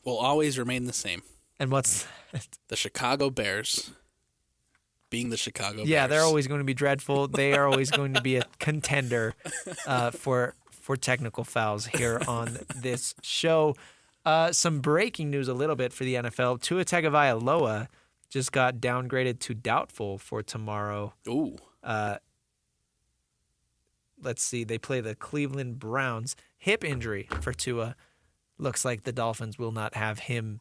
will always remain the same. And what's the Chicago Bears being the Chicago Bears. Yeah, they're always going to be dreadful. They are always going to be a contender for technical fouls here on this show. Some breaking news a little bit for the NFL. Tua Tagovailoa just got downgraded to doubtful for tomorrow. Ooh. Let's see. They play the Cleveland Browns. Hip injury for Tua. Looks like the Dolphins will not have him.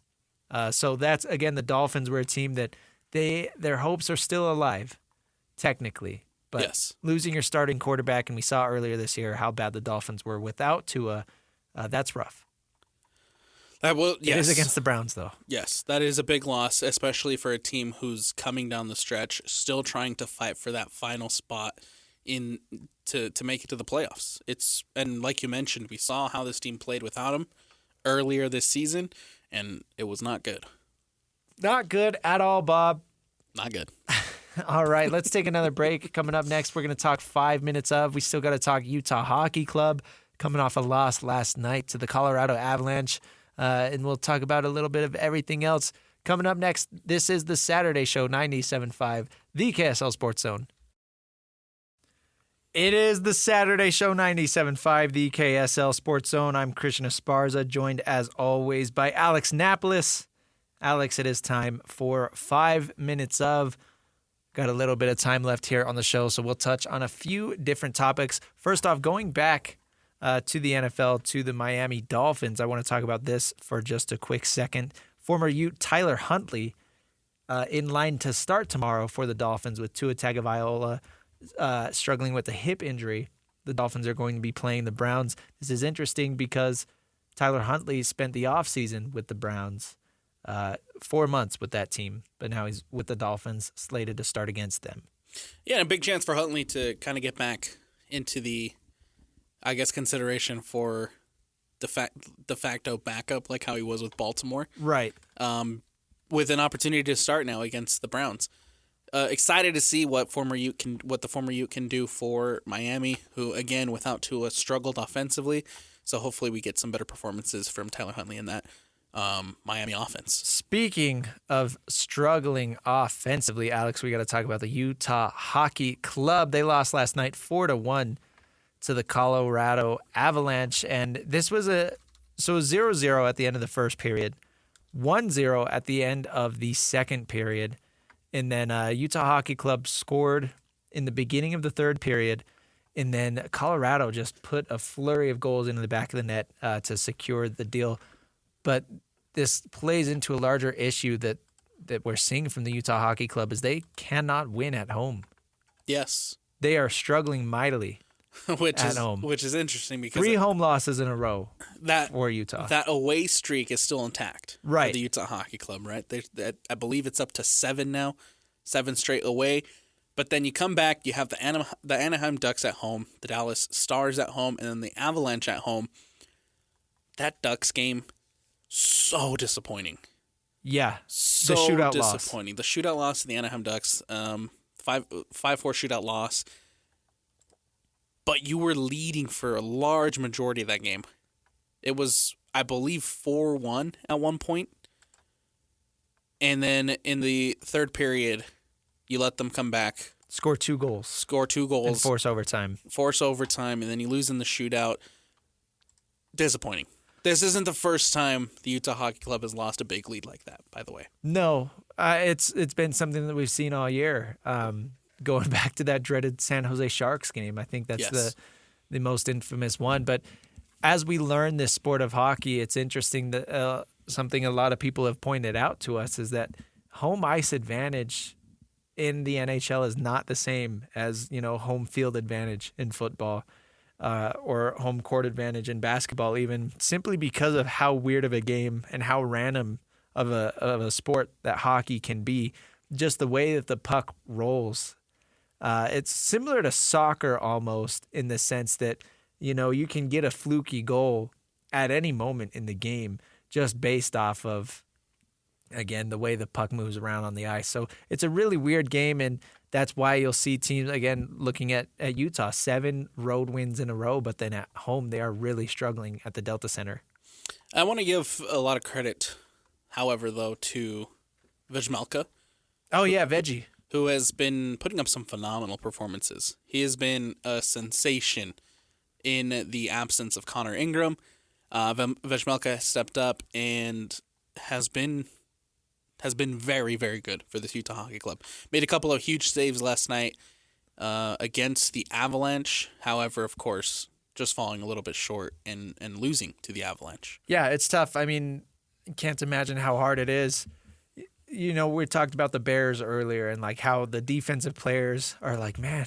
So that's, again, the Dolphins were a team that their hopes are still alive, technically. But yes. Losing your starting quarterback, and we saw earlier this year how bad the Dolphins were without Tua, that's rough. Yes. It is against the Browns, though. Yes, that is a big loss, especially for a team who's coming down the stretch, still trying to fight for that final spot to make it to the playoffs. And like you mentioned, we saw how this team played without him earlier this season, and it was not good. Not good at all, Bob. Not good. All right, let's take another break. Coming up next, we're going to talk 5 minutes of. We still got to talk Utah Hockey Club, coming off a loss last night to the Colorado Avalanche. And we'll talk about a little bit of everything else. Coming up next, this is the Saturday Show, 97.5, the KSL Sports Zone. It is the Saturday Show, 97.5, the KSL Sports Zone. I'm Christian Esparza, joined as always by Alex Napoles. Alex, it is time for 5 minutes of. Got a little bit of time left here on the show, so we'll touch on a few different topics. First off, going back to the NFL, to the Miami Dolphins, I want to talk about this for just a quick second. Former Ute Tyler Huntley in line to start tomorrow for the Dolphins with Tua Tagovailoa struggling with a hip injury. The Dolphins are going to be playing the Browns. This is interesting because Tyler Huntley spent the offseason with the Browns, 4 months with that team, but now he's with the Dolphins, slated to start against them. Yeah, and a big chance for Huntley to kind of get back into the, I guess, consideration for de facto backup, like how he was with Baltimore. Right. With an opportunity to start now against the Browns. Excited to see what the former Ute can do for Miami, who, again, without Tua, struggled offensively. So hopefully we get some better performances from Tyler Huntley in that Miami offense. Speaking of struggling offensively, Alex, we got to talk about the Utah Hockey Club. They lost last night 4-1 to the Colorado Avalanche, and this was 0-0 at the end of the first period, 1-0 at the end of the second period, and then Utah Hockey Club scored in the beginning of the third period, and then Colorado just put a flurry of goals into the back of the net to secure the deal. But this plays into a larger issue that we're seeing from the Utah Hockey Club is they cannot win at home. Yes. They are struggling mightily. at home. Which is interesting because 3 home losses in a row for Utah. That away streak is still intact right. for the Utah Hockey Club, right? I believe it's up to 7 now, 7 straight away. But then you come back, you have the Anaheim Ducks at home, the Dallas Stars at home, and then the Avalanche at home. That Ducks game, so disappointing. Yeah, so the shootout disappointing. loss. The shootout loss to the Anaheim Ducks, 5-4 shootout loss. But you were leading for a large majority of that game. It was, I believe, 4-1 at one point. And then in the third period, you let them come back. Score 2 goals. And force overtime. And then you lose in the shootout. Disappointing. This isn't the first time the Utah Hockey Club has lost a big lead like that, by the way. No. It's been something that we've seen all year. Going back to that dreaded San Jose Sharks game, I think that's the most infamous one. But as we learn this sport of hockey, it's interesting that something a lot of people have pointed out to us is that home ice advantage in the NHL is not the same as, home field advantage in football or home court advantage in basketball, even simply because of how weird of a game and how random of a sport that hockey can be. Just the way that the puck rolls. It's similar to soccer almost in the sense that, you can get a fluky goal at any moment in the game just based off of, again, the way the puck moves around on the ice. So it's a really weird game, and that's why you'll see teams, again, looking at Utah, 7 road wins in a row, but then at home they are really struggling at the Delta Center. I want to give a lot of credit, however, though, to Vejmelka. Oh, yeah, Veggie. Who has been putting up some phenomenal performances. He has been a sensation in the absence of Connor Ingram. Vejmelka has stepped up and has been very, very good for this Utah Hockey Club. Made a couple of huge saves last night against the Avalanche. However, of course, just falling a little bit short and losing to the Avalanche. Yeah, it's tough. I mean, can't imagine how hard it is. We talked about the Bears earlier and like how the defensive players are like, man,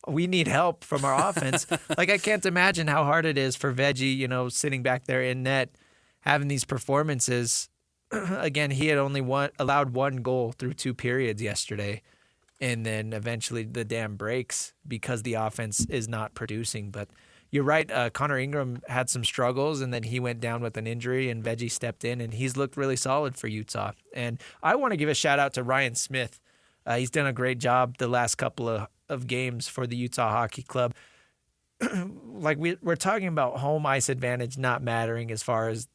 we need help from our offense. Like, I can't imagine how hard it is for Veggie, sitting back there in net, having these performances. Again, he had only allowed 1 goal through 2 periods yesterday. And then eventually the dam breaks because the offense is not producing. But you're right. Connor Ingram had some struggles, and then he went down with an injury, and Veggie stepped in, and he's looked really solid for Utah. And I want to give a shout-out to Ryan Smith. He's done a great job the last couple of games for the Utah Hockey Club. Like we're talking about home ice advantage not mattering as far as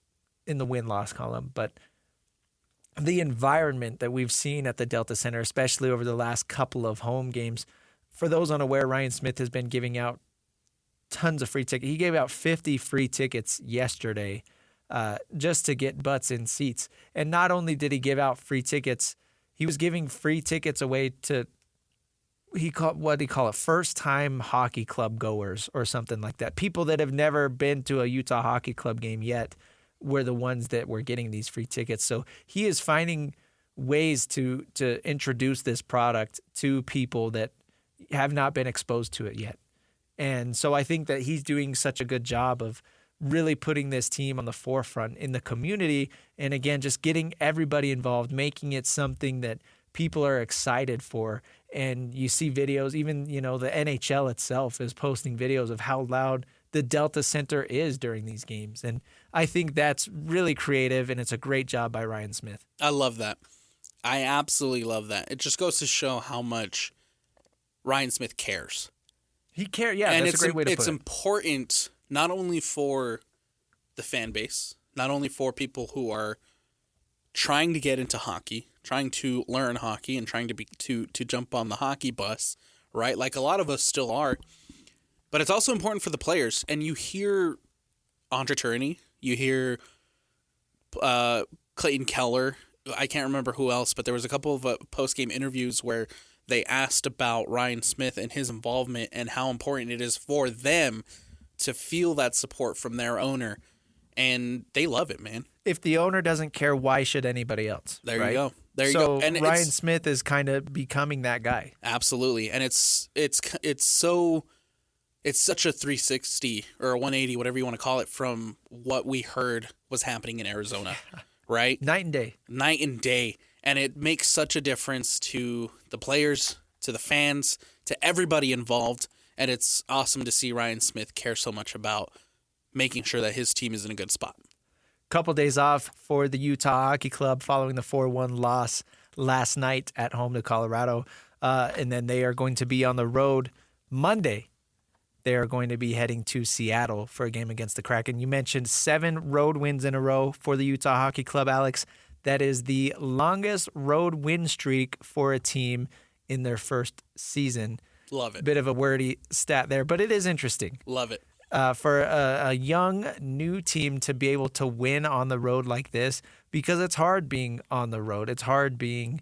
in the win-loss column, but the environment that we've seen at the Delta Center, especially over the last couple of home games, for those unaware, Ryan Smith has been giving out tons of free tickets. He gave out 50 free tickets yesterday just to get butts in seats. And not only did he give out free tickets, he was giving free tickets away to first-time hockey club goers or something like that. People that have never been to a Utah Hockey Club game yet were the ones that were getting these free tickets. So he is finding ways to introduce this product to people that have not been exposed to it yet. And so I think that he's doing such a good job of really putting this team on the forefront in the community. And again, just getting everybody involved, making it something that people are excited for. And you see videos, even, the NHL itself is posting videos of how loud the Delta Center is during these games. And I think that's really creative, and it's a great job by Ryan Smith. I love that. I absolutely love that. It just goes to show how much Ryan Smith cares. He cares, yeah, and that's a great way to put it. It's important not only for the fan base, not only for people who are trying to get into hockey, trying to learn hockey, and trying to jump on the hockey bus, right? Like a lot of us still are. But it's also important for the players. And you hear Andre Tourigny, you hear Clayton Keller. I can't remember who else, but there was a couple of post-game interviews where they asked about Ryan Smith and his involvement and how important it is for them to feel that support from their owner. And they love it, man. If the owner doesn't care, why should anybody else? There right? you go. There you so go. And Ryan Smith is kind of becoming that guy. Absolutely. And it's so it's such a 360 or a 180, whatever you want to call it, from what we heard was happening in Arizona, right? Night and day. Night and day. And it makes such a difference to the players, to the fans, to everybody involved. And it's awesome to see Ryan Smith care so much about making sure that his team is in a good spot. Couple days off for the Utah Hockey Club following the 4-1 loss last night at home to Colorado. And then they are going to be on the road Monday. They are going to be heading to Seattle for a game against the Kraken. You mentioned 7 road wins in a row for the Utah Hockey Club, Alex. That is the longest road win streak for a team in their first season. Love it. Bit of a wordy stat there, but it is interesting. Love it. For a young, new team to be able to win on the road like this, because it's hard being on the road. It's hard being,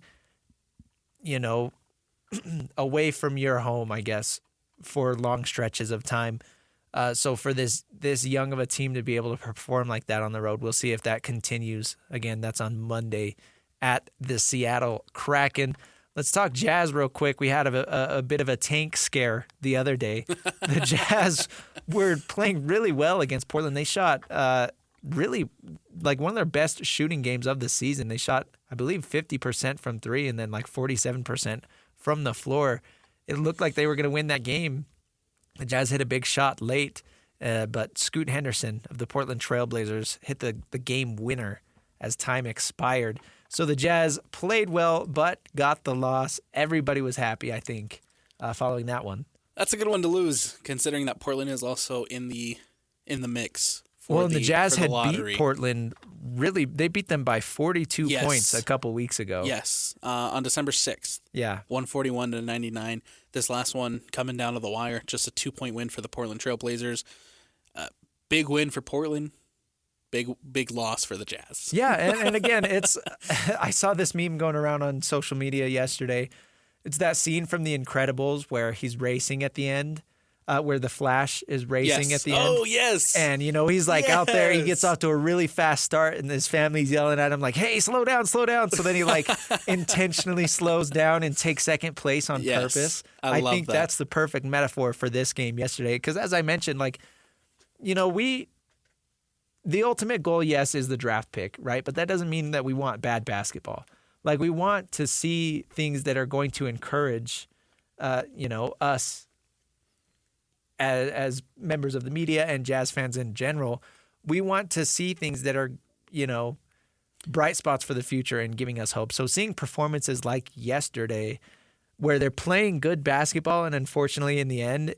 away from your home, I guess, for long stretches of time. So for this young of a team to be able to perform like that on the road, we'll see if that continues. Again, that's on Monday at the Seattle Kraken. Let's talk Jazz real quick. We had a bit of a tank scare the other day. The Jazz were playing really well against Portland. They shot really like one of their best shooting games of the season. They shot, I believe, 50% from three and then like 47% from the floor. It looked like they were going to win that game. The Jazz hit a big shot late, but Scoot Henderson of the Portland Trailblazers hit the game winner as time expired. So the Jazz played well, but got the loss. Everybody was happy, I think, following that one. That's a good one to lose, considering that Portland is also in the mix. The Jazz had lottery. beat Portland. Really, they beat them by 42 Yes. points a couple weeks ago. Yes, on December 6th. Yeah. 141-99. This last one coming down to the wire. Just a 2-point win for the Portland Trailblazers. Big win for Portland. Big loss for the Jazz. Yeah, and again, it's I saw this meme going around on social media yesterday. It's that scene from The Incredibles where he's racing at the end, where the Flash is racing at the end. Oh, yes. And, he's like out there, he Yes. gets off to a really fast start, and his family's yelling at him like, hey, slow down, slow down. So then he like intentionally slows down and takes second place on Yes. purpose. I love think that. that's the perfect metaphor for this game yesterday. Because as I mentioned, the ultimate goal, yes, is the draft pick, right? But that doesn't mean that we want bad basketball. Like, we want to see things that are going to encourage, us as members of the media and Jazz fans in general. We want to see things that are, bright spots for the future and giving us hope. So seeing performances like yesterday where they're playing good basketball and unfortunately in the end,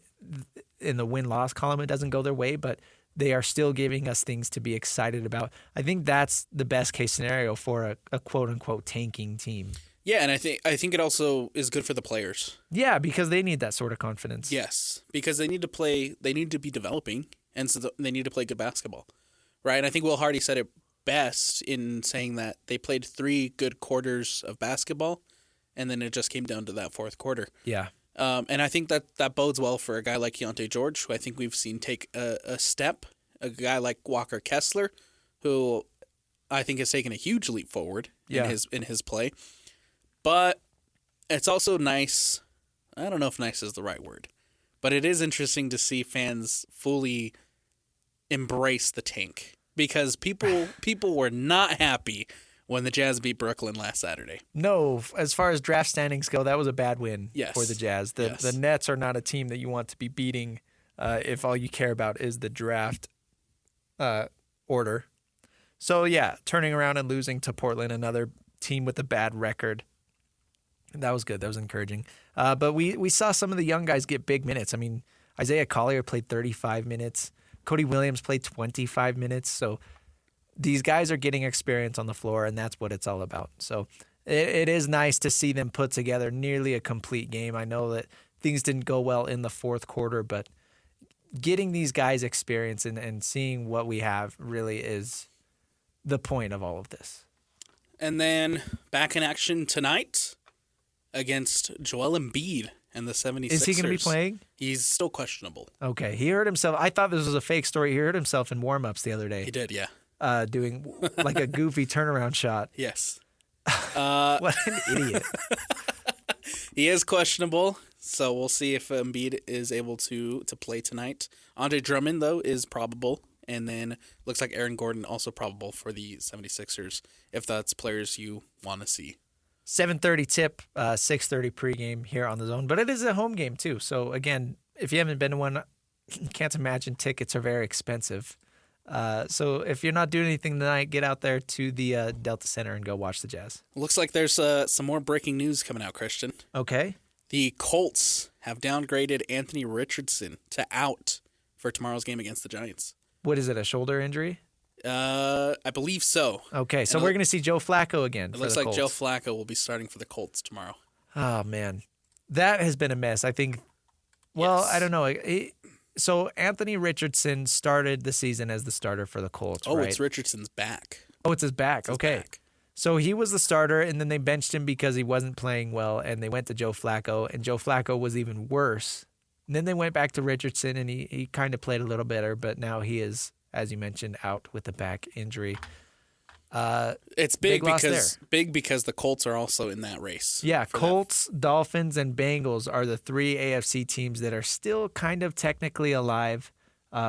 in the win-loss column, it doesn't go their way, but they are still giving us things to be excited about. I think that's the best case scenario for a quote-unquote tanking team. Yeah, and I think it also is good for the players. Yeah, because they need that sort of confidence. Yes, because they need to be developing, and so they need to play good basketball, right? And I think Will Hardy said it best in saying that they played 3 good quarters of basketball, and then it just came down to that fourth quarter. Yeah. And I think that bodes well for a guy like Keontae George, who I think we've seen take a step. A guy like Walker Kessler, who I think has taken a huge leap forward in his play. But it's also nice. I don't know if nice is the right word, but it is interesting to see fans fully embrace the tank, because people were not happy when the Jazz beat Brooklyn last Saturday. No, as far as draft standings go, that was a bad win for the Jazz. The Nets are not a team that you want to be beating if all you care about is the draft order. So, yeah, turning around and losing to Portland, another team with a bad record. That was good. That was encouraging. But we saw some of the young guys get big minutes. I mean, Isaiah Collier played 35 minutes. Cody Williams played 25 minutes. So these guys are getting experience on the floor, and that's what it's all about. So it is nice to see them put together nearly a complete game. I know that things didn't go well in the fourth quarter, but getting these guys experience and seeing what we have really is the point of all of this. And then back in action tonight against Joel Embiid and the 76ers. Is he going to be playing? He's still questionable. Okay. He hurt himself. I thought this was a fake story. He hurt himself in warm-ups the other day. He did, yeah. Doing like a goofy turnaround shot. Yes. What an idiot. He is questionable. So we'll see if Embiid is able to play tonight. Andre Drummond, though, is probable. And then looks like Aaron Gordon also probable for the 76ers, if that's players you want to see. 7:30 tip, 6:30 pregame here on the Zone. But it is a home game, too. So, again, if you haven't been to one, can't imagine tickets are very expensive. So if you're not doing anything tonight, get out there to the Delta Center and go watch the Jazz. Looks like there's some more breaking news coming out, Christian. Okay. The Colts have downgraded Anthony Richardson to out for tomorrow's game against the Giants. What is it, a shoulder injury? I believe so. Okay, so we're going to see Joe Flacco again. It looks like Joe Flacco will be starting for the Colts tomorrow. Oh, man. That has been a mess. I think, well, Yes. I don't know. So Anthony Richardson started the season as the starter for the Colts, Oh, right? it's Richardson's back. Oh, it's his back. Okay. Back. So he was the starter, and then they benched him because he wasn't playing well, and they went to Joe Flacco, and Joe Flacco was even worse. And then they went back to Richardson, and he kind of played a little better, but now he is, as you mentioned, out with a back injury. It's big loss because the Colts are also in that race. Yeah, for Colts, Dolphins, and Bengals are the three AFC teams that are still kind of technically alive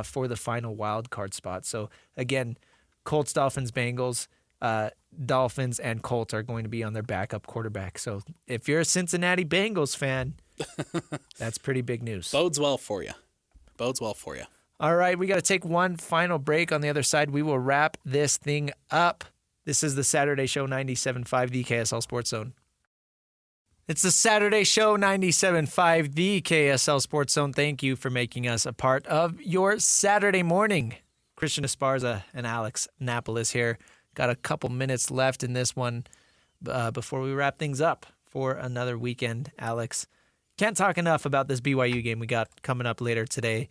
for the final wild card spot. So, again, Colts, Dolphins, Bengals, Dolphins, and Colts are going to be on their backup quarterback. So, if you're a Cincinnati Bengals fan, that's pretty big news. Bodes well for you. Bodes well for you. All right, we got to take one final break. On the other side, we will wrap this thing up. This is the Saturday Show 97.5, the KSL Sports Zone. It's the Saturday Show 97.5, the KSL Sports Zone. Thank you for making us a part of your Saturday morning. Christian Esparza and Alex Napoles here. Got a couple minutes left in this one before we wrap things up for another weekend. Alex, can't talk enough about this BYU game we got coming up later today.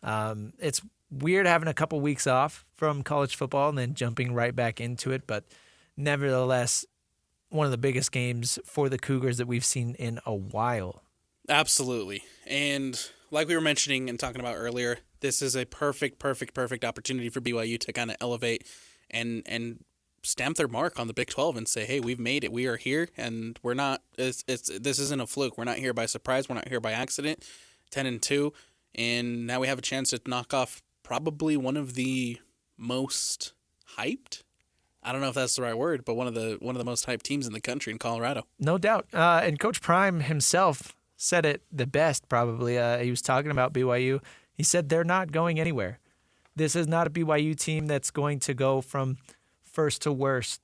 It's weird having a couple weeks off from college football and then jumping right back into it, but nevertheless, one of the biggest games for the Cougars that we've seen in a while. Absolutely. And like we were mentioning and talking about earlier, this is a perfect opportunity for BYU to kind of elevate and stamp their mark on the Big 12 and say, hey, we've made it. We are here, and we're not. This isn't a fluke. We're not here by surprise. We're not here by accident. 10-2, and now we have a chance to knock off probably one of the most hyped. I don't know if that's the right word, but one of the most hyped teams in the country in Colorado. No doubt. And Coach Prime himself said it the best, probably. He was talking about BYU. He said they're not going anywhere. This is not a BYU team that's going to go from first to worst,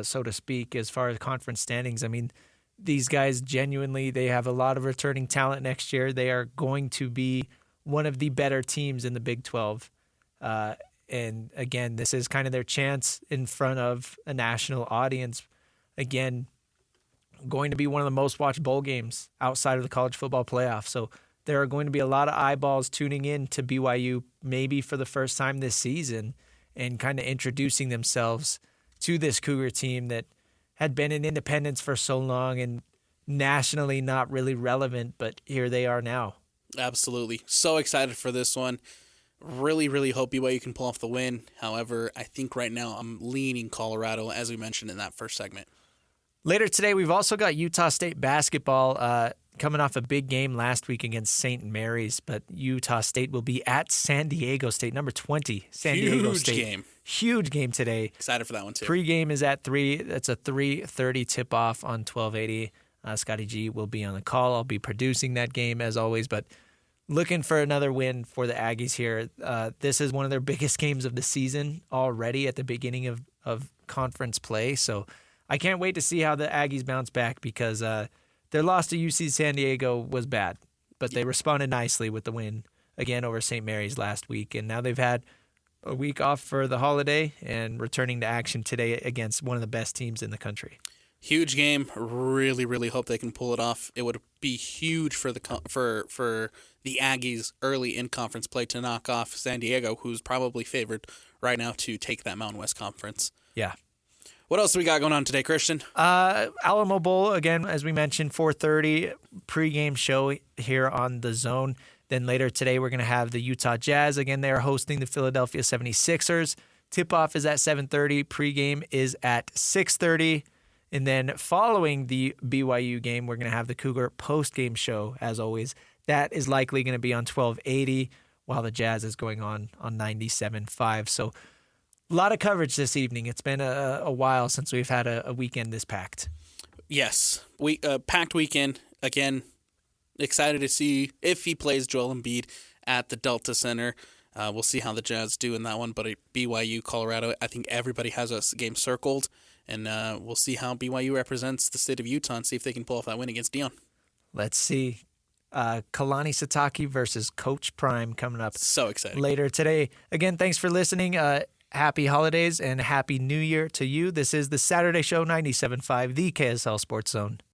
so to speak, as far as conference standings. I mean, these guys genuinely, they have a lot of returning talent next year. They are going to be one of the better teams in the Big 12. And again, this is kind of their chance in front of a national audience. Again, going to be one of the most watched bowl games outside of the college football playoff. So there are going to be a lot of eyeballs tuning in to BYU maybe for the first time this season and kind of introducing themselves to this Cougar team that had been in independence for so long and nationally not really relevant, but here they are now. Absolutely. So excited for this one. Really hope BYU can pull off the win. However, I think right now I'm leaning Colorado, as we mentioned in that first segment. Later today, we've also got Utah State basketball coming off a big game last week against St. Mary's, but Utah State will be at San Diego State, number 20, San Diego State. Huge game. Huge game today. Excited for that one, too. Pre-game is at 3. That's a 3:30 tip-off on 1280. Scotty G will be on the call. I'll be producing that game, as always, but looking for another win for the Aggies here. This is one of their biggest games of the season already at the beginning of conference play, so I can't wait to see how the Aggies bounce back because their loss to UC San Diego was bad, but they responded nicely with the win again over St. Mary's last week, and now they've had a week off for the holiday and returning to action today against one of the best teams in the country. Huge game. Really hope they can pull it off. It would be huge for the Aggies early in conference play to knock off San Diego, who's probably favored right now to take that Mountain West Conference. Yeah. What else do we got going on today, Christian? Alamo Bowl, again, as we mentioned, 4:30 pregame show here on The Zone. Then later today, we're going to have the Utah Jazz. Again, they are hosting the Philadelphia 76ers. Tip-off is at 7:30. Pregame is at 6:30. And then following the BYU game, we're going to have the Cougar post-game show, as always. That is likely going to be on 1280, while the Jazz is going on 97.5. So a lot of coverage this evening. It's been a while since we've had a weekend this packed. Yes, packed weekend. Again, excited to see if he plays Joel Embiid at the Delta Center. We'll see how the Jazz do in that one. But at BYU, Colorado, I think everybody has a game circled. And we'll see how BYU represents the state of Utah and see if they can pull off that win against Deion. Let's see. Kalani Sitake versus Coach Prime coming up So exciting. later today. Again, thanks for listening. Happy holidays and Happy New Year to you. This is the Saturday Show 97.5, the KSL Sports Zone.